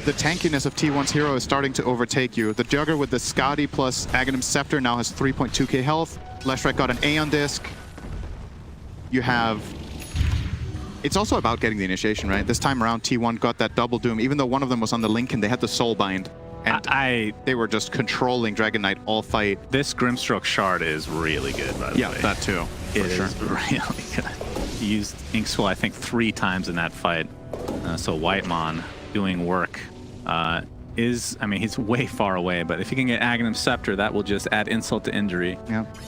the tankiness of T1's hero is starting to overtake you. The Jugger with the Skadi plus Aghanim Scepter now has 3.2k health. Leshrac got an A on disc. You have... It's also about getting the initiation, right? This time around, T1 got that double doom. Even though one of them was on the Lincoln, they had the Soulbind. And they were just controlling Dragon Knight all fight. This Grimstroke shard is really good, by the way. Yeah, that too. It is really good. He used Inkswell, I think, 3 times in that fight. So Whitemon doing work is, I mean, he's way far away, but if he can get Aghanim Scepter, that will just add insult to injury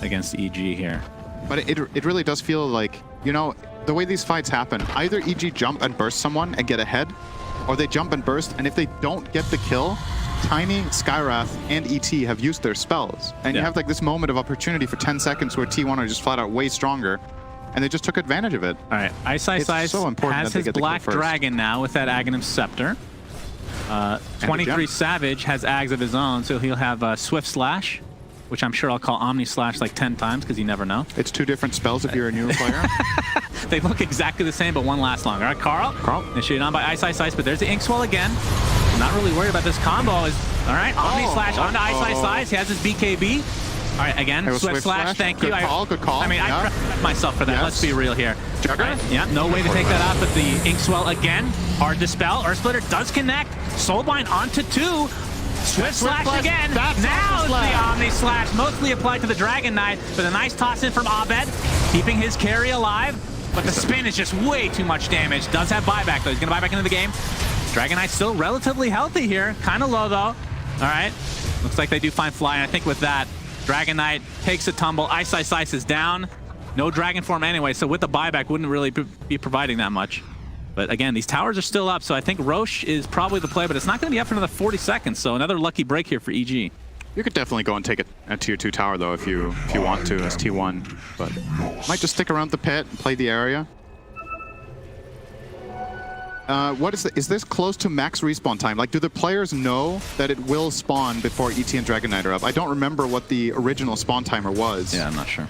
against EG here. But it really does feel like, you know, the way these fights happen, either EG jump and burst someone and get ahead, or they jump and burst, and if they don't get the kill, Tiny, Skywrath, and ET have used their spells. And you have like this moment of opportunity for 10 seconds where T1 are just flat out way stronger, and they just took advantage of it. All right, Ice so important has that they his get the Black kill first. Dragon now with that Aghanim Scepter. 23 Savage has Ags of his own, so he'll have Swift Slash, which I'm sure I'll call Omni Slash like 10 times because you never know. It's 2 different spells if you're a newer player. They look exactly the same, but one lasts longer. All right, Carl. Initiated on by Ice, but there's the Inkswell again. Not really worried about this combo. All right, Omni Slash onto Ice Ice. He has his BKB. All right, again, Swift Slash. Thank you. Good call, good call. I mean, I prepped myself for that. Yes. Let's be real here. Jugger? Right, yeah, no way to take that out, but the Inkswell again. Hard to spell. Earth Splitter does connect. Soulbind onto 2. Swift Slash again. Now it's the Omni Slash, mostly applied to the Dragon Knight, but a nice toss in from Abed, keeping his carry alive. But the spin is just way too much damage. Does have buyback, though. He's going to buy back into the game. Dragon Knight still relatively healthy here. Kind of low, though. All right. Looks like they do find Fly, and I think with that, Dragon Knight takes a tumble. Ice is down. No Dragon Form anyway, so with the buyback, wouldn't really be providing that much. But again, these towers are still up, so I think Roche is probably the play, but it's not going to be up for another 40 seconds, so another lucky break here for EG. You could definitely go and take a tier 2 tower though if you want to as T1, but might just stick around the pit and play the area. What is this close to max respawn time? Like, do the players know that it will spawn before ET and Dragon Knight are up? I don't remember what the original spawn timer was. Yeah, I'm not sure.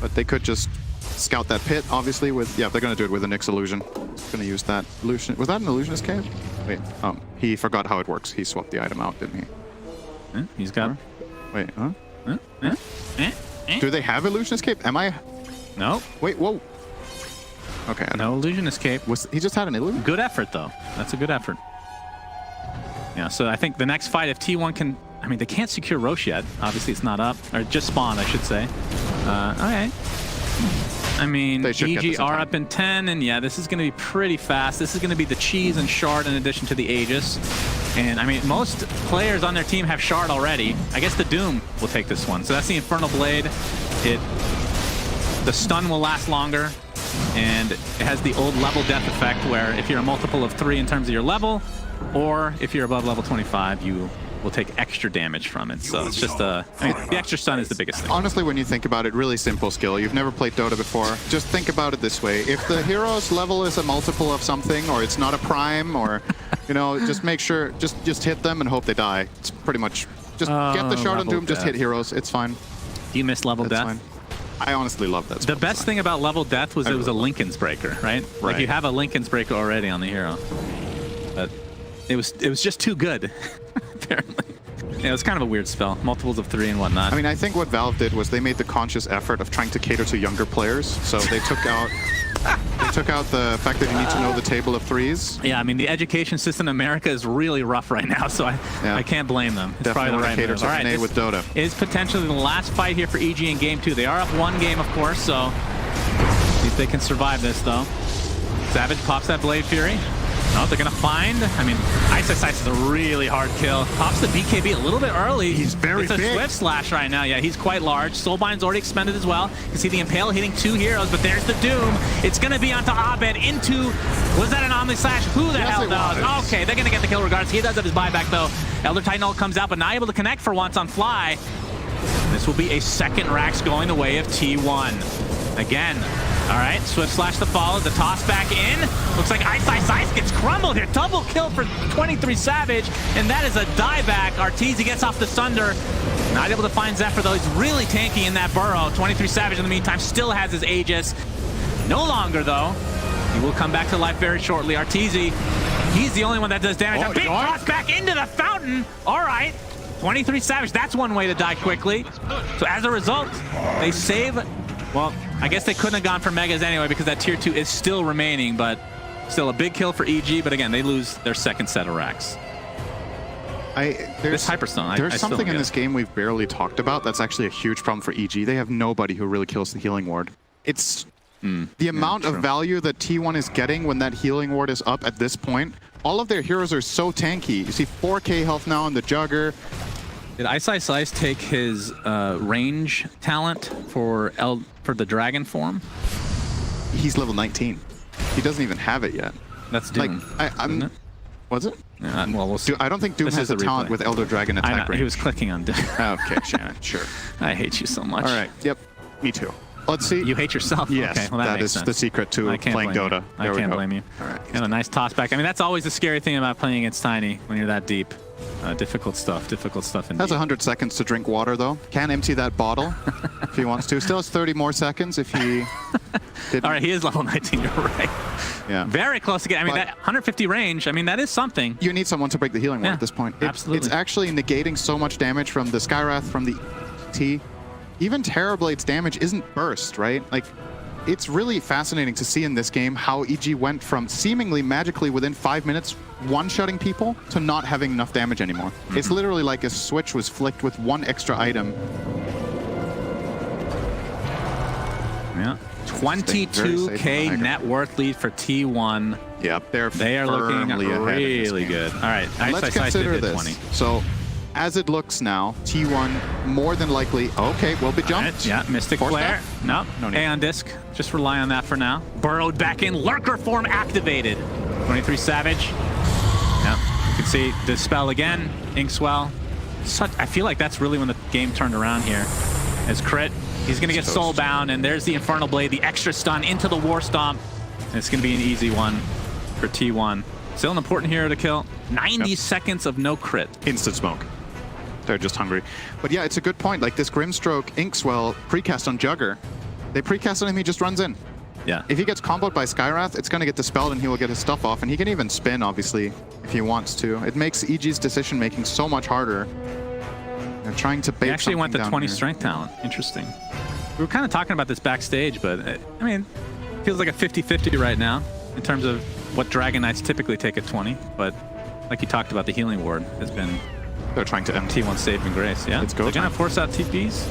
But they could just scout that pit, obviously, with... Yeah, they're going to do it with a Nyx Illusion. Going to use that illusion... Was that an Illusionist cave? Wait, he forgot how it works. He swapped the item out, didn't he? He's got... Wait, huh? Do they have Illusion Escape? Am I... No. Wait, whoa. Okay. No Illusion Escape. He just had an Illusion? Good effort, though. That's a good effort. Yeah, so I think the next fight, if T1 can... I mean, they can't secure Roche yet. Obviously, it's not up. Or just spawned, I should say. Okay. I mean, EG are up in 10, and yeah, this is going to be pretty fast. This is going to be the Cheese and Shard in addition to the Aegis. And I mean, most players on their team have Shard already. I guess the Doom will take this one. So that's the Infernal Blade. The stun will last longer, and it has the old level death effect where if you're a multiple of 3 in terms of your level, or if you're above level 25, you will take extra damage from it. So it's just I mean, the extra stun is the biggest thing. Honestly, when you think about it, really simple skill. You've never played Dota before. Just think about it this way. If the hero's level is a multiple of something, or it's not a prime, or, you know, just make sure, just hit them and hope they die. It's pretty much, just get the Shard on Doom, just hit heroes. It's fine. Do you miss level death? Fine. I honestly love that. The best thing about level death was it was a Lincoln's Breaker, right? Like you have a Lincoln's Breaker already on the hero. But it was just too good, apparently. Yeah, it was kind of a weird spell. Multiples of 3 and whatnot. I mean, I think what Valve did was they made the conscious effort of trying to cater to younger players. So they took out the fact that you need to know the table of 3s. Yeah, I mean, the education system in America is really rough right now, so I can't blame them. It's Definitely probably the right move. All right, with Dota. Is potentially the last fight here for EG in Game 2. They are up 1 game, of course, so see if they can survive this, though. Savage pops that Blade Fury. No, they're going to find... I mean, Ice is a really hard kill. Pops the BKB a little bit early. He's very big. It's a Swift Slash right now. Yeah, he's quite large. Soulbind's already expended as well. You can see the Impale hitting 2 heroes, but there's the Doom. It's going to be onto Abed into... Was that an Omni Slash? Who the hell knows? Okay, they're going to get the kill regardless. He does have his buyback, though. Elder Titan ult comes out, but not able to connect for once on Fly. This will be a second Rax going the way of T1. Again. All right, Swift Slash the follow, the toss back in. Looks like Ice gets crumbled here. Double kill for 23 Savage, and that is a dieback. RTZ gets off the Sunder. Not able to find Zephyr, though. He's really tanky in that burrow. 23 Savage, in the meantime, still has his Aegis. No longer, though. He will come back to life very shortly. RTZ, he's the only one that does damage. A big toss back into the fountain. All right. 23 Savage, that's one way to die quickly. So as a result, they save... Well, I guess they couldn't have gone for Megas anyway because that tier 2 is still remaining, but still a big kill for EG. But again, they lose their second set of racks. This Hyperstone, there's something in this game we've barely talked about that's actually a huge problem for EG. They have nobody who really kills the healing ward. It's the amount of value that T1 is getting when that healing ward is up at this point. All of their heroes are so tanky. You see 4K health now on the Jugger. Did Ice take his range talent for the Dragon form? He's level 19. He doesn't even have it yet. That's Doom, isn't it? Was it? Yeah, well, we'll see. I don't think Doom has a talent with Elder Dragon attack range. He was clicking on Doom. Okay, Shannon, sure. I hate you so much. All right, yep, me too. Let's see. You hate yourself? Yes, okay, well, that that makes is sense. the secret to I can't playing blame Dota. You. I There we can't go. blame you. All right. Got a nice toss back. I mean, that's always the scary thing about playing against Tiny when you're that deep. Difficult stuff indeed. Has 100 seconds to drink water, though. Can empty that bottle if he wants to. Still has 30 more seconds if he didn't. All right, he is level 19, you're right. Yeah. Very close to get. I mean, that 150 range, I mean, that is something. You need someone to break the healing ward at this point. Absolutely. It's actually negating so much damage from the Skywrath, from the T. Even Terrorblade's damage isn't burst, right? Like, it's really fascinating to see in this game how EG went from seemingly magically within 5 minutes one-shotting people to not having enough damage anymore. It's literally like a switch was flicked with one extra item. Yeah. 22K net worth lead for T1. Yep, they are looking really good. All right, let's consider this. 20. So, as it looks now, T1 more than likely, okay, will be jumped. Right, yeah, Mystic Force Flare. that? No need. Aeon Disc. Just rely on that for now. Burrowed back in. Lurker form activated. 23 Savage. Yep. You can see Dispel again. Inkswell. I feel like that's really when the game turned around here. As crit. He's going to get soulbound, and there's the Infernal Blade, the extra stun into the War Stomp. And it's going to be an easy one for T1. Still an important hero to kill. 90 seconds of no crit. Instant smoke. They're just hungry. But yeah, it's a good point. Like this Grimstroke Inkswell precast on Jugger. They precast on him, he just runs in. Yeah. If he gets comboed by Skywrath, it's going to get dispelled and he will get his stuff off. And he can even spin, obviously, if he wants to. It makes EG's decision-making so much harder. They're trying to bait. He actually went the 20 here. strength talent. Interesting. We were kind of talking about this backstage, but I mean, feels like a 50-50 right now in terms of what Dragon Knights typically take at 20. But like you talked about, the healing ward has been They're trying to empty. T1 saving grace. Yeah, It's go they're time. gonna force out TPs.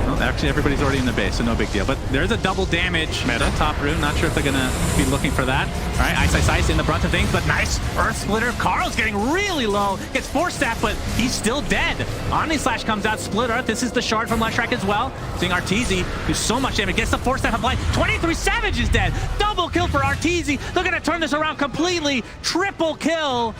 Well, actually, everybody's already in the base, so no big deal. But there's a double damage meta top rune. Not sure if they're gonna be looking for that. All right, Ice in the brunt of things, but nice Earth Splitter. Carl's getting really low. Gets force staff, but he's still dead. Omni Slash comes out, Split Earth. This is the shard from Leshrac as well. Seeing RTZ do so much damage. Gets the force staff applied. 23 Savage is dead. Double kill for RTZ. They're gonna turn this around completely. Triple kill.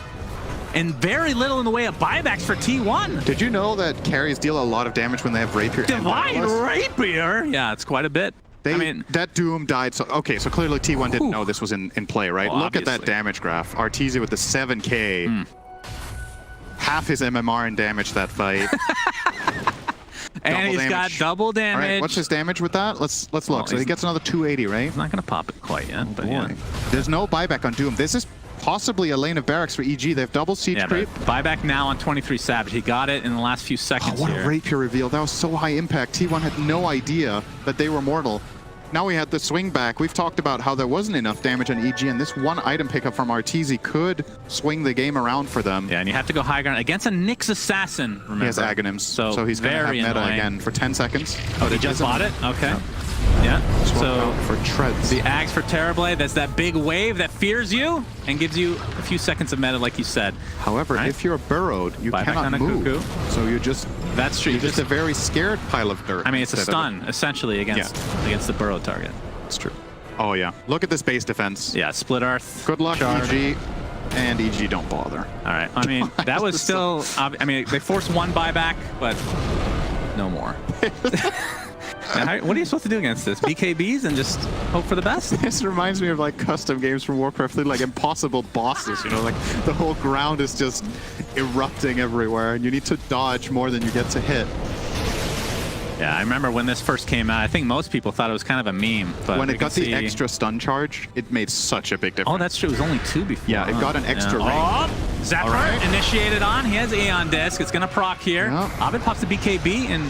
And very little in the way of buybacks for T1. Did you know that carries deal a lot of damage when they have Rapier? and Divine Nautilus? Rapier? Yeah, it's quite a bit. I mean, that Doom died. So okay, so clearly T1 didn't know this was in play, right? Well, Look at that obviously. damage graph. RTZ with the 7K. Half his MMR in damage that fight. and he's got double damage. All right, what's his damage with that? Let's look. Well, So he gets another 280, right? He's not going to pop it quite yet, but yeah. There's no buyback on Doom. This is possibly a lane of barracks for EG. They have double siege Yeah, creep. but buyback now on 23 Savage. He got it in the last few seconds What here. a Rapier reveal. That was so high impact. T1 had no idea that they were mortal. Now we had the swing back. We've talked about how there wasn't enough damage on EG, and this one item pickup from RTZ could swing the game around for them. Yeah, and you have to go high ground against a Nyx Assassin, remember. He has Aghanims, so he's going to have very meta annoying. again for 10 seconds. Oh, he just bought it? Okay. Yeah, Swap so out for treads. the Ags for Terrorblade, that's that big wave that fears you and gives you a few seconds of meta, like you said. However, Right. if you're burrowed, you Buyback on cannot a move. cuckoo. So you're just That's true. you're just a very scared pile of dirt. I mean, it's a instead of stun, essentially, against the burrow target. It's true. Oh yeah. Look at this base defense. Yeah, Split Earth. Good luck, Shard. EG. And EG don't bother. All right. I mean, that was still... I mean, they forced one buyback, but no more. Now, what are you supposed to do against this? BKBs and just hope for the best? This reminds me of like custom games from Warcraft 3, like impossible bosses, you know, like the whole ground is just erupting everywhere and you need to dodge more than you get to hit. Yeah, I remember when this first came out, I think most people thought it was kind of a meme. But When we it can got the see- extra stun charge, it made such a big difference. Oh, that's true. It was only 2 before. Yeah, it got an extra range. Oh, Zephyr All right. initiated on. He has Aeon Disc. It's going to proc here. Yep. Abed pops the BKB and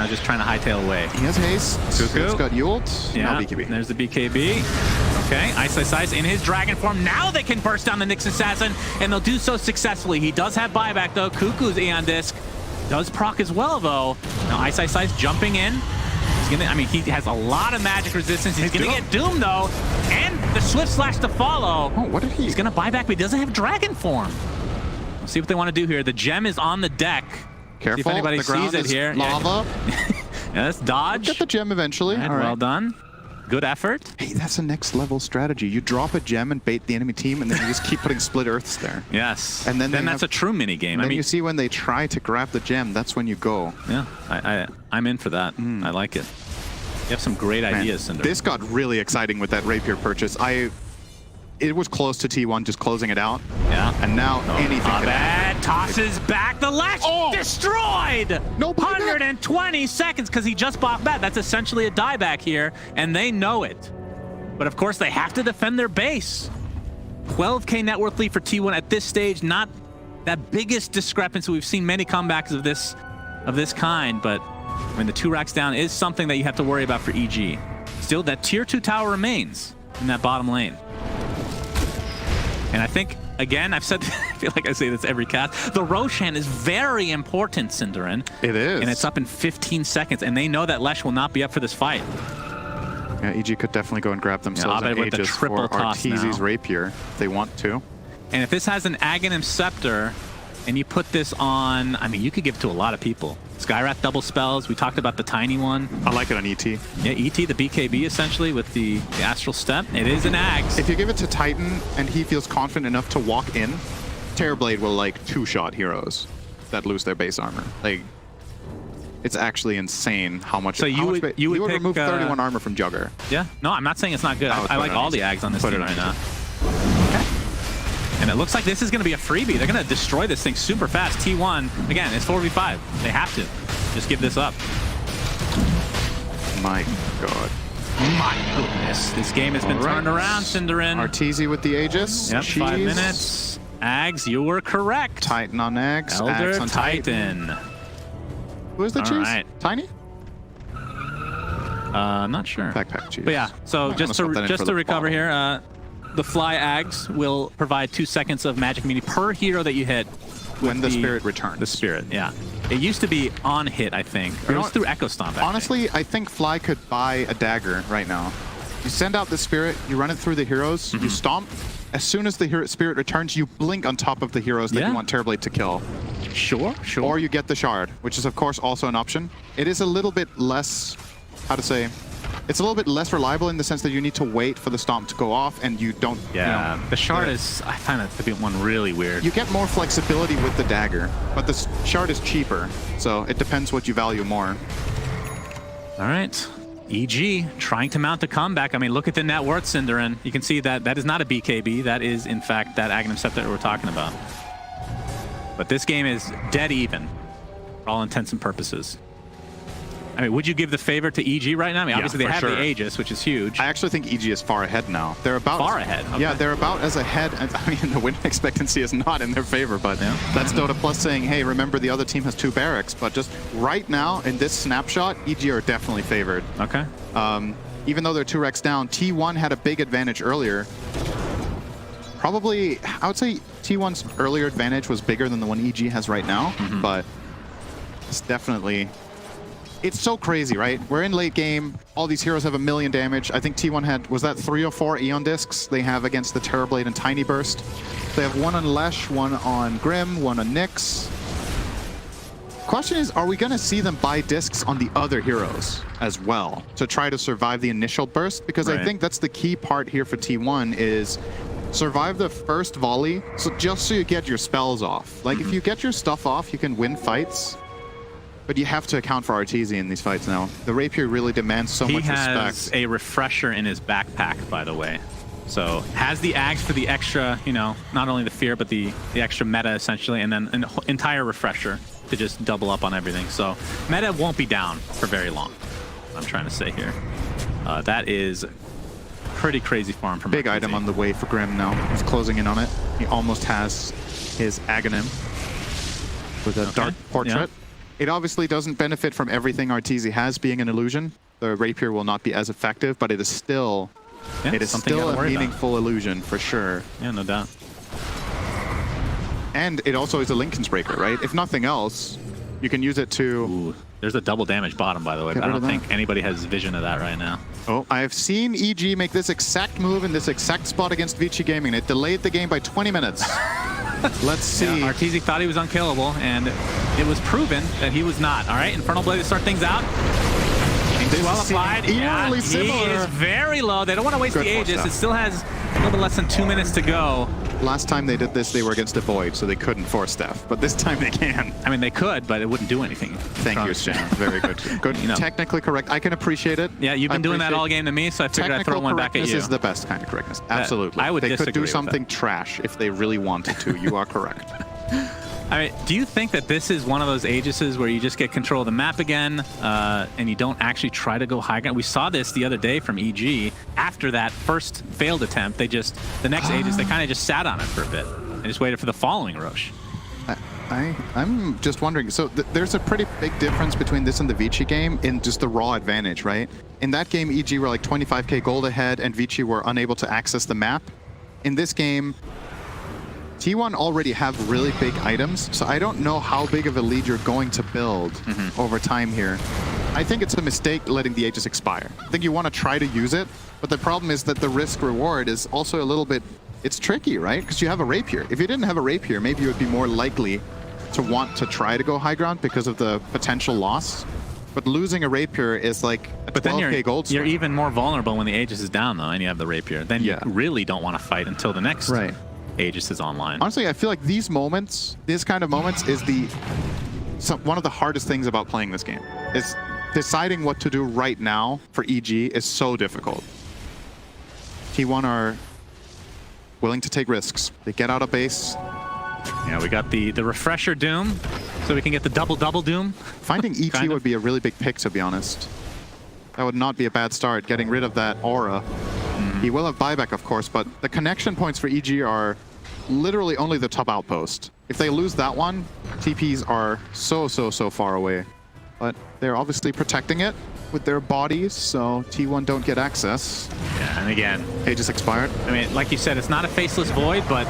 just trying to hightail away. He has haste. Cuckoo. It's got Ult. Yeah, Now BKB. there's the BKB. Okay, Ice in his dragon form. Now they can burst down the Nyx Assassin, and they'll do so successfully. He does have buyback, though. Cuckoo's Aeon Disc does proc as well, though. Now Ice jumping in. He's gonna, I mean, he has a lot of magic resistance. He's going to get doomed, though, and the Swift Slash to follow. Oh, what did he? He's going to buy back, but he doesn't have dragon form. We'll see what they want to do here. The gem is on the deck. Careful. See if anybody the ground sees it is here. Lava. Yeah, let's dodge. Get the gem eventually. All right, All right. well done. Good effort. Hey, that's a next level strategy. You drop a gem and bait the enemy team, and then you just keep putting split earths there. Yes. And then they that's have- a true mini game. And I then mean, you see when they try to grab the gem, that's when you go. yeah, I'm in for that. I like it. You have some great ideas, Cinder. This got really exciting with that Rapier purchase. It was close to T1 just closing it out. Yeah. And now anything Not could bad. happen. Tosses back the Lash. Oh! Destroyed. No buyback. 120 seconds because he just bought back. That's essentially a dieback here, and they know it. But of course, they have to defend their base. 12K net worth lead for T1 at this stage. Not that biggest discrepancy. We've seen many comebacks of this kind, but I mean, the 2 racks down is something that you have to worry about for EG. Still, that tier 2 tower remains in that bottom lane. And I think, again, I've said, I feel like I say this every cast, the Roshan is very important, Cinderin. It is. And it's up in 15 seconds, and they know that Lesh will not be up for this fight. Yeah, EG could definitely go and grab themselves Abed an with the Aegis triple for toss RTZ's now. Rapier if they want to. And if this has an Aghanim Scepter, and you put this on, I mean, you could give it to a lot of people. Skywrath double spells. We talked about the tiny one. I like it on ET. Yeah, ET, the BKB, essentially, with the Astral Step. It is an Ags. If you give it to Titan and he feels confident enough to walk in, Terrorblade will like 2-shot heroes that lose their base armor. Like, it's actually insane how much. So you would pick, remove 31 armor from Jugger. Yeah, no, I'm not saying it's not good. I like all the Ags on this team right now. And it looks like this is going to be a freebie. They're going to destroy this thing super fast. T1, again, it's 4v5. They have to. Just give this up. My God. My goodness. This game has been turned around, Cinderin. RTZ with the Aegis. Yep, Cheese. 5 minutes. Ags, you were correct. Titan on Ags. Elder Ags on Titan. Who is the All cheese? right. Tiny? Not sure. Backpack cheese. But yeah, so just to recover bottle. here, the Fly Ags will provide 2 seconds of magic immunity per hero that you hit. When the Spirit returns. The Spirit, yeah. It used to be on hit, I think. Or it was through Echo Stomp, Honestly, I think Fly could buy a dagger right now. You send out the Spirit, you run it through the heroes, you stomp. As soon as the Spirit returns, you blink on top of the heroes that you want Terrorblade to kill. Sure. Or you get the Shard, which is of course also an option. It is a little bit less, how to say, it's a little bit less reliable in the sense that you need to wait for the stomp to go off and you don't, Yeah, you know, the Shard is, I find that to be one really weird. You get more flexibility with the dagger, but the Shard is cheaper, so it depends what you value more. All right. EG trying to mount a comeback. I mean, look at the net worth, Cinderin. You can see that that is not a BKB. That is, in fact, that Aghanim Scepter that we're talking about. But this game is dead even for all intents and purposes. I mean, would you give the favor to EG right now? I mean, obviously they have the Aegis, which is huge. I actually think EG is far ahead now. They're about far ahead. Okay. Yeah, they're about as ahead. I mean, the win expectancy is not in their favor, but that's Dota Plus saying, hey, remember the other team has 2 barracks. But just right now, in this snapshot, EG are definitely favored. Okay. Even though they're 2 racks down, T1 had a big advantage earlier. Probably, I would say T1's earlier advantage was bigger than the one EG has right now, but it's definitely... It's so crazy, right? We're in late game. All these heroes have 1 million damage. I think T1 had, was that 3 or 4 Eon discs they have against the Terrorblade and Tiny Burst? They have 1 on Lesh, 1 on Grim, 1 on Nyx. Question is, are we going to see them buy discs on the other heroes as well to try to survive the initial burst? Because I think that's the key part here for T1 is survive the first volley, so just so you get your spells off. Like, if you get your stuff off, you can win fights. But you have to account for RTZ in these fights now. The Rapier really demands so much respect. He has a refresher in his backpack, by the way. So has the Ags for the extra, you know, not only the fear, but the extra meta, essentially, and then an entire refresher to just double up on everything. So meta won't be down for very long, I'm trying to say here. That is pretty crazy farm from Big RTZ. item on the way for Grim now. He's closing in on it. He almost has his Aghanim with a Dark Portrait. It obviously doesn't benefit from everything RTZ has being an illusion. The Rapier will not be as effective, but it is still a meaningful illusion for sure. Yeah, no doubt. And it also is a Linken's Breaker, right? If nothing else, you can use it to... Ooh, there's a double damage bottom, by the way, but I don't think anybody has vision of that right now. Oh, I've seen EG make this exact move in this exact spot against Vici Gaming. It delayed the game by 20 minutes. Let's see. Yeah, RTZ thought he was unkillable, and it was proven that he was not. All right, Infernal Blade to start things out. He's well applied. Yeah, he is very low. They don't want to waste the Aegis. It still has a little bit less than 2 minutes to go. last time they did this, they were against the Void, so they couldn't force Steph. But this time they can. I mean, they could, but it wouldn't do anything. Thank you, Stan. Very good. Good. You know. Technically correct. I can appreciate it. Yeah, you've been doing that all game to me, so I figured I'd throw one back at you. Technical correctness is the best kind of correctness. Absolutely. I would They could disagree do with something that. trash if they really wanted to. You are correct. I mean, do you think that this is one of those Aegises where you just get control of the map again, and you don't actually try to go high ground? We saw this the other day from EG. After that first failed attempt, the next Aegis, they kind of just sat on it for a bit and just waited for the following Roche. I'm just wondering, so there's a pretty big difference between this and the Vici game in just the raw advantage, right? In that game, EG were like 25k gold ahead, and Vici were unable to access the map. In this game, T1 already have really big items, so I don't know how big of a lead you're going to build over time here. I think it's a mistake letting the Aegis expire. I think you want to try to use it, but the problem is that the risk-reward is also a little bit, it's tricky, right? Because you have a Rapier. If you didn't have a Rapier, maybe you would be more likely to want to try to go high ground because of the potential loss. But losing a Rapier is like a 12k gold you're swing. even more vulnerable when the Aegis is down, though, and you have the Rapier. Then you really don't want to fight until the next Aegis is online. Honestly, I feel like these moments, this kind of moments, is one of the hardest things about playing this game. Is deciding what to do right now for EG is so difficult. T1 are willing to take risks. They get out of base. Yeah, we got the refresher Doom, so we can get the double Doom. Finding ET would be a really big pick, to be honest. That would not be a bad start, getting rid of that aura. He will have buyback, of course, but the connection points for EG are literally only the top outpost. If they lose that one, TPs are so far away. But they're obviously protecting it with their bodies, so T1 don't get access. Yeah, and again, Aegis expired. I mean, like you said, it's not a faceless void, but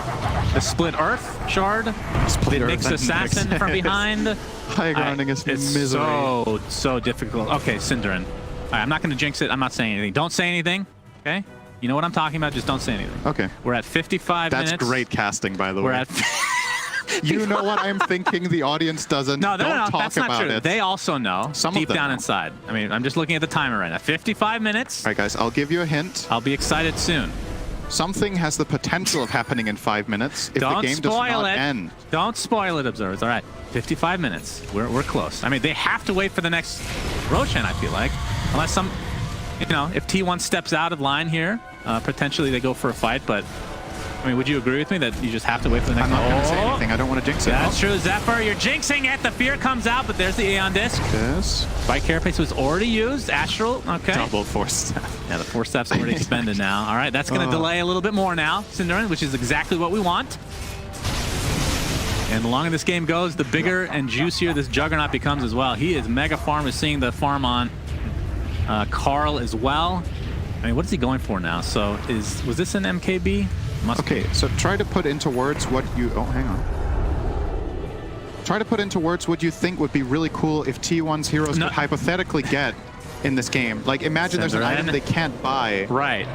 the split Earth shard, Split the Earth mixed and assassin mixed- from behind. High grounding is It's misery. so difficult. Okay, Synderin. All right, I'm not going to jinx it. I'm not saying anything. Don't say anything, okay? You know what I'm talking about, just don't say anything. Okay. We're at 55 minutes. That's great casting, by the We're way. at... You know what I'm thinking, the audience doesn't. No, Don't talk that's not about true. it. They also know, Some deep of them down know. inside. I mean, I'm just looking at the timer right now. 55 minutes. All right, guys, I'll give you a hint. I'll be excited soon. Something has the potential of happening in 5 minutes if Don't the game does spoil not it. end. Don't spoil it, observers. All right, 55 minutes. We're close. I mean, they have to wait for the next Roshan, I feel like. Unless some, you know, if T1 steps out of line here, potentially they go for a fight, but I mean, would you agree with me that you just have to wait for the next I'm not going to say anything. I don't want to jinx it. That's true, Zephyr. You're jinxing it. The fear comes out, but there's the Aeon Disc. This. Spike Carapace was already used. Astral, okay. Double force. Yeah, the 4 steps already expended now. All right, that's going to delay a little bit more now, Synderin, which is exactly what we want. And the longer this game goes, the bigger and juicier this Juggernaut becomes as well. He is mega farm, is seeing the farm on Carl as well. I mean, what is he going for now? So was this an MKB? Okay, so try to put into words what you... Oh, hang on. Try to put into words what you think would be really cool if T1's heroes could hypothetically get in this game. Like, imagine there's an item they can't buy. Right.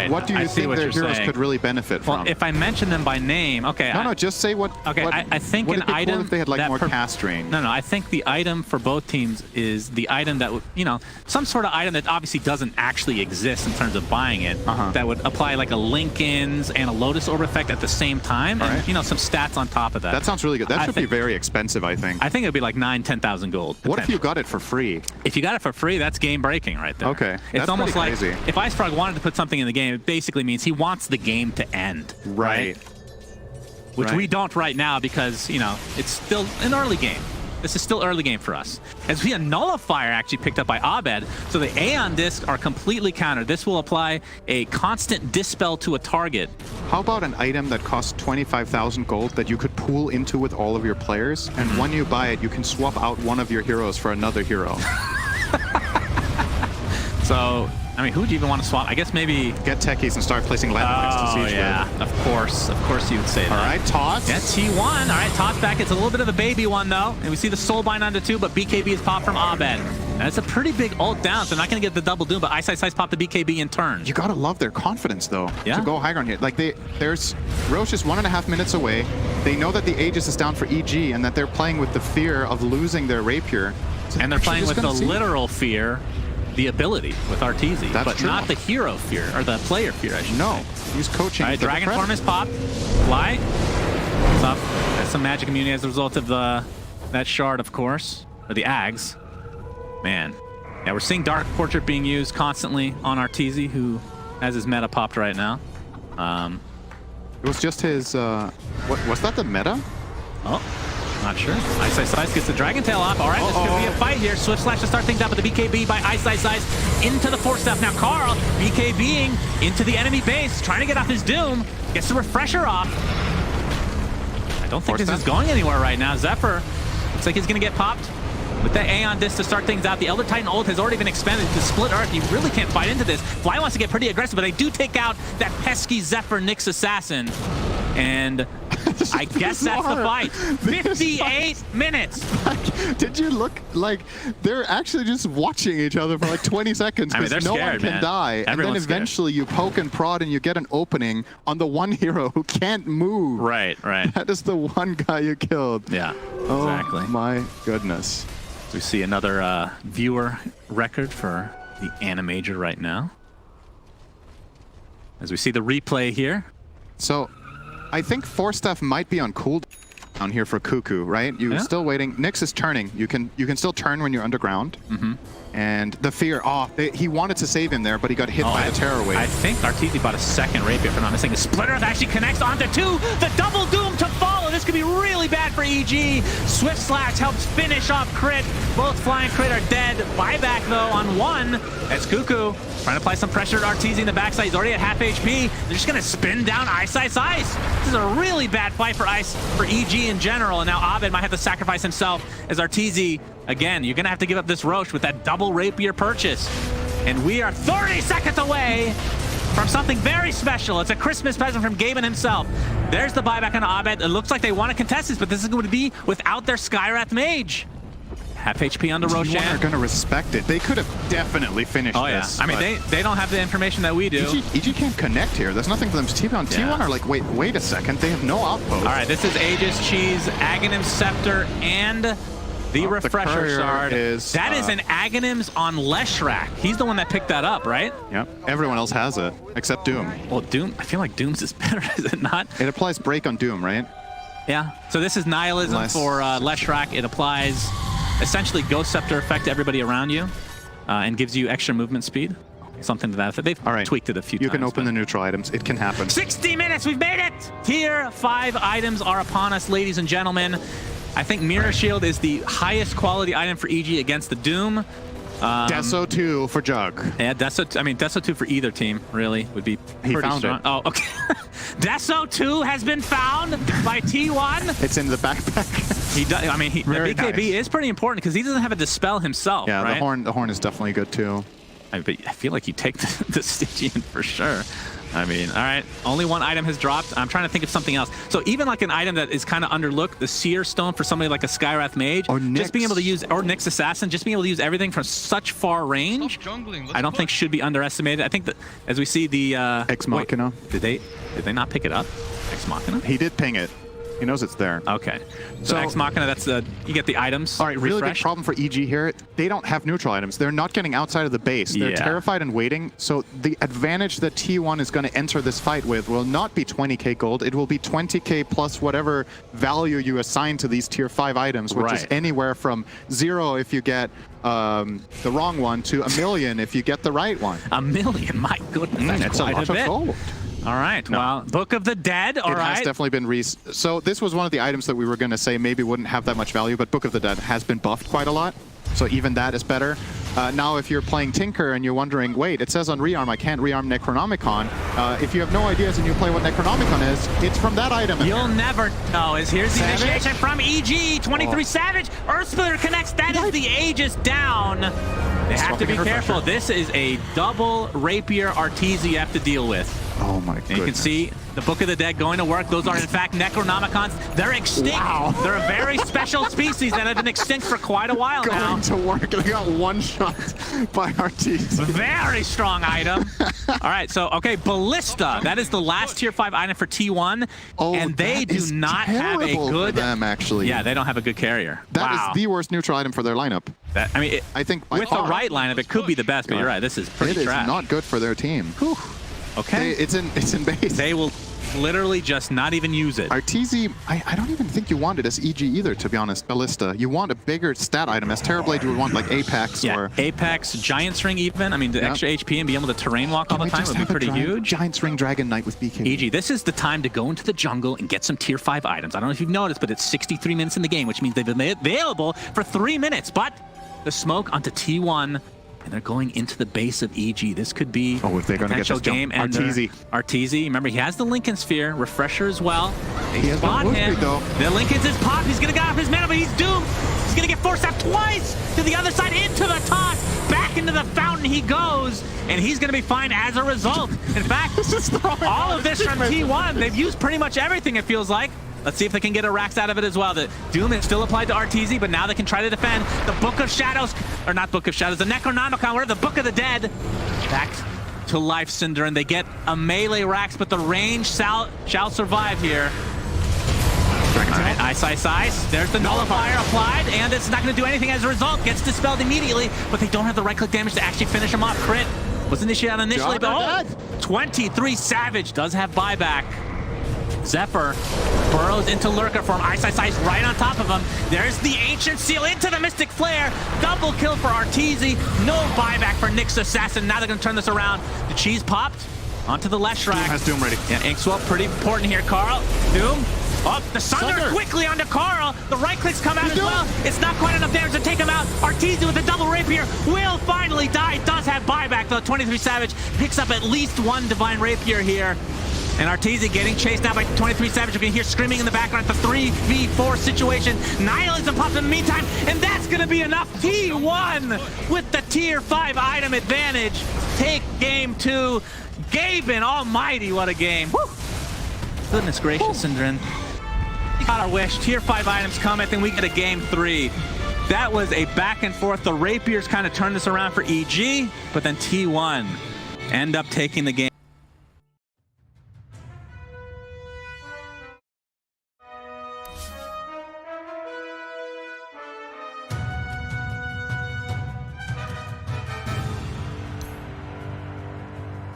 What do you think their heroes could really benefit from? Well, if I mention them by name, okay. No, just say what... Okay, I think would an it be item cool if they had, like, that more cast range? No, I think the item for both teams is the item that would, you know, some sort of item that obviously doesn't actually exist in terms of buying it, that would apply like a Lincoln's and a Lotus Orb effect at the same time, and, you know, some stats on top of that. That sounds really good. That should be very expensive, I think. I think it would be like 9,000-10,000 gold. What if you got it for free? If you got it for free, that's game breaking right there. Okay. It's That's almost like crazy. if Icefrog wanted to put something in the game, it basically means he wants the game to end. Right. Which we don't right now because, you know, it's still an early game. This is still early game for us. As we a Nullifier actually picked up by Abed, so the Aeon Disc are completely countered. This will apply a constant dispel to a target. How about an item that costs 25,000 gold that you could pool into with all of your players, and when you buy it, you can swap out one of your heroes for another hero? So, I mean, who would you even want to swap? I guess maybe... Get techies and start placing land effects to siege yeah, of course you would say that. All right, Toss. Yeah, T1. All right, Toss back. It's a little bit of a baby one, though. And we see the Soulbind onto 2, but BKB is popped from Abed. That's a pretty big ult down, so not going to get the double doom, but Ice popped the BKB in turn. You gotta love their confidence, though, to go high ground here. Like, there's Roche is 1.5 minutes away. They know that the Aegis is down for EG, and that they're playing with the fear of losing their Rapier. And they're playing with the literal fear the ability with RTZ, That's but true. not the hero fear, or the player fear, I should No, say. he's coaching. All right, the Dragon Predator. Form is popped. Fly. It's up. That's some magic immunity as a result of that shard, of course. Or the Ags. Man. Yeah, we're seeing Dark Portrait being used constantly on RTZ, who has his meta popped right now. It was just his, what was that the meta? Oh, not sure. Ice Ice Ice gets the Dragon Tail off. All right, this could be a fight here. Swift Slash to start things out with the BKB by Ice Ice Ice into the force stuff. Now Carl, BKBing into the enemy base, trying to get off his Doom. Gets the Refresher off. I don't think this is going anywhere right now. Zephyr looks like he's going to get popped. With the Aeon Disc to start things out, the Elder Titan ult has already been expended to split Earth. You really can't fight into this. Fly wants to get pretty aggressive, but they do take out that pesky Zephyr Nyx Assassin. And I guess that's the fight. 58 minutes. Like, did you look like they're actually just watching each other for like 20 seconds I mean, because they're no scared, one can man. die. Everyone's and then eventually you poke and prod and you get an opening on the one hero who can't move. Right, right. That is the one guy you killed. Yeah, Oh exactly. my goodness. We see another viewer record for the Animajor right now. As we see the replay here. So I think Force Staff might be on cooldown here for Cuckoo, right? You're still waiting. Nyx is turning. You can still turn when you're underground. Mm-hmm. And the fear, he wanted to save him there, but he got hit by the Terror Wave. I think RTZ bought a second Rapier, if I'm not mistaken. The Split Earth actually connects onto 2. The double Doom to follow. This could be really bad for EG. Swift Slash helps finish off Crit. Both Fly and Crit are dead. Buyback, though, on 1. That's Cuckoo trying to apply some pressure to RTZ in the backside. He's already at half HP. They're just going to spin down Ice Ice Ice. This is a really bad fight for EG in general. And now Abed might have to sacrifice himself as RTZ. Again, you're going to have to give up this Roche with that double Rapier purchase. And we are 30 seconds away from something very special. It's a Christmas present from Gaben himself. There's the buyback on Abed. It looks like they want to contest this, but this is going to be without their Skywrath Mage. Half HP on the Roshan. T1 are going to respect it. They could have definitely finished this. I mean, they don't have the information that we do. EG can't connect here. There's nothing for them to TP on. T1 are like, wait a second. They have no outpost. All right, this is Aegis, Cheese, Aghanim Scepter, and the Refresher Shard. That is an Aghanim's on Leshrac. He's the one that picked that up, right? Yep. Everyone else has it, except Doom. Well, Doom, I feel like Doom's is better, is it not? It applies break on Doom, right? Yeah. So this is Nihilism for Leshrac. It applies essentially Ghost Scepter effect to everybody around you and gives you extra movement speed. Something to that effect. They've tweaked it a few times. You can open the neutral items. It can happen. 60 minutes. We've made it. Tier 5 items are upon us, ladies and gentlemen. I think Mirror Shield is the highest quality item for EG against the Doom. Deso 2 for Jug. Yeah, Deso 2 for either team, really, would be pretty found strong. it. Oh, okay. Deso 2 has been found by T1. It's in the backpack. He does. I mean, the BKB is pretty important because he doesn't have a Dispel himself, Yeah, right? the horn is definitely good too. I feel like you take the Stygian for sure. I mean, all right, only one item has dropped. I'm trying to think of something else. So even like an item that is kind of underlooked, the Seer Stone for somebody like a Skywrath Mage, or just being able to use, or Nyx Assassin, just being able to use everything from such far range, I don't think should be underestimated. I think that as we see the Ex Machina. Did they not pick it up? Ex Machina? He did ping it. He knows it's there. Okay. So Ex Machina, that's you get the items. All right, really big refreshed. problem for EG here. They don't have neutral items. They're not getting outside of the base. They're terrified and waiting. So the advantage that T1 is going to enter this fight with will not be 20k gold. It will be 20k plus whatever value you assign to these tier 5 items, which is anywhere from 0 if you get the wrong one to 1 million if you get the right one. 1 million? My goodness, that's quite a lot of gold. All right, well, Book of the Dead, all right. It has definitely been so this was one of the items that we were going to say maybe wouldn't have that much value, but Book of the Dead has been buffed quite a lot, so even that is better. Now, if you're playing Tinker and you're wondering, wait, it says on Rearm I can't rearm Necronomicon. If you have no ideas and you play what Necronomicon is, it's from that item. You'll never know. Here's the initiation from EG, 23 Savage. Earth Splitter connects, that is the Aegis down. They have to be careful. This is a double Rapier RTZ you have to deal with. Oh my goodness. And you can see the Book of the Dead going to work. Those are in fact Necronomicons. They're extinct. Wow. They're a very special species that have been extinct for quite a while now. Going to work. They got one shot by RTZ. Very strong item. All right, so, okay, Ballista. That is the last tier 5 item for T1. Oh, and they that do is not have a terrible good... for them, actually. Yeah, they don't have a good carrier. That wow. is the worst neutral item for their lineup. That, I mean, I think by with the far. right lineup, it could be the best, but you're right. This is pretty It trash. is not good for their team. Whew. Okay. It's in base. They will literally just not even use it. RTZ, I don't even think you want it as EG either, to be honest, Ballista. You want a bigger stat item. As Terrorblade, you would want like Apex or... Apex, Giant's Ring even. I mean, the extra HP and be able to terrain walk all the time would be pretty huge. Giant's Ring Dragon Knight with BK. EG, this is the time to go into the jungle and get some tier 5 items. I don't know if you've noticed, but it's 63 minutes in the game, which means they've been available for 3 minutes. But the smoke onto T1, and they're going into the base of EG. This could be if they're going to get this game. jump. RTZ, remember, he has the Lincoln Sphere, Refresher as well. They He has spot no him. speed, though. The Lincoln's his pop. He's going to get off his mana, but he's doomed. He's going to get forced out twice to the other side, into the toss. Back into the fountain he goes, and he's going to be fine as a result. In fact, all of this from T1, they've used pretty much everything, it feels like. Let's see if they can get a Rax out of it as well. The Doom is still applied to RTZ, but now they can try to defend the Book of Shadows, or not Book of Shadows, the Necronomicon, or the Book of the Dead. Back to life, Cinder, and they get a melee Rax, but the range shall survive here. All right, Ice. There's the Nullifier applied, and it's not going to do anything as a result. Gets dispelled immediately, but they don't have the right-click damage to actually finish him off. Crit was initiated initially, but 23 Savage does have buyback. Zephyr burrows into Lurker form. Ice right on top of him. There's the Ancient Seal into the Mystic Flare. Double kill for RTZ. No buyback for Nyx Assassin. Now they're going to turn this around. The cheese popped onto the Leshrac. Doom has Doom ready. Yeah, Inkswell, pretty important here. Carl, Doom. Up, the Sunder quickly onto Carl. The right clicks come out as well. It's not quite enough damage to take him out. RTZ with a double rapier will finally die. Does have buyback though. 23 Savage picks up at least one Divine Rapier here. And RTZ getting chased now by 23 Savage. You can hear screaming in the background. It's a 3v4 situation. Nihilism pops in the meantime, and that's going to be enough. T1 with the tier 5 item advantage. Take game 2. Gaben almighty, what a game. Woo. Goodness gracious, Syndrin. Got our wish. Tier 5 items come. I think we get a game 3. That was a back and forth. The Rapiers kind of turned this around for EG, but then T1 end up taking the game.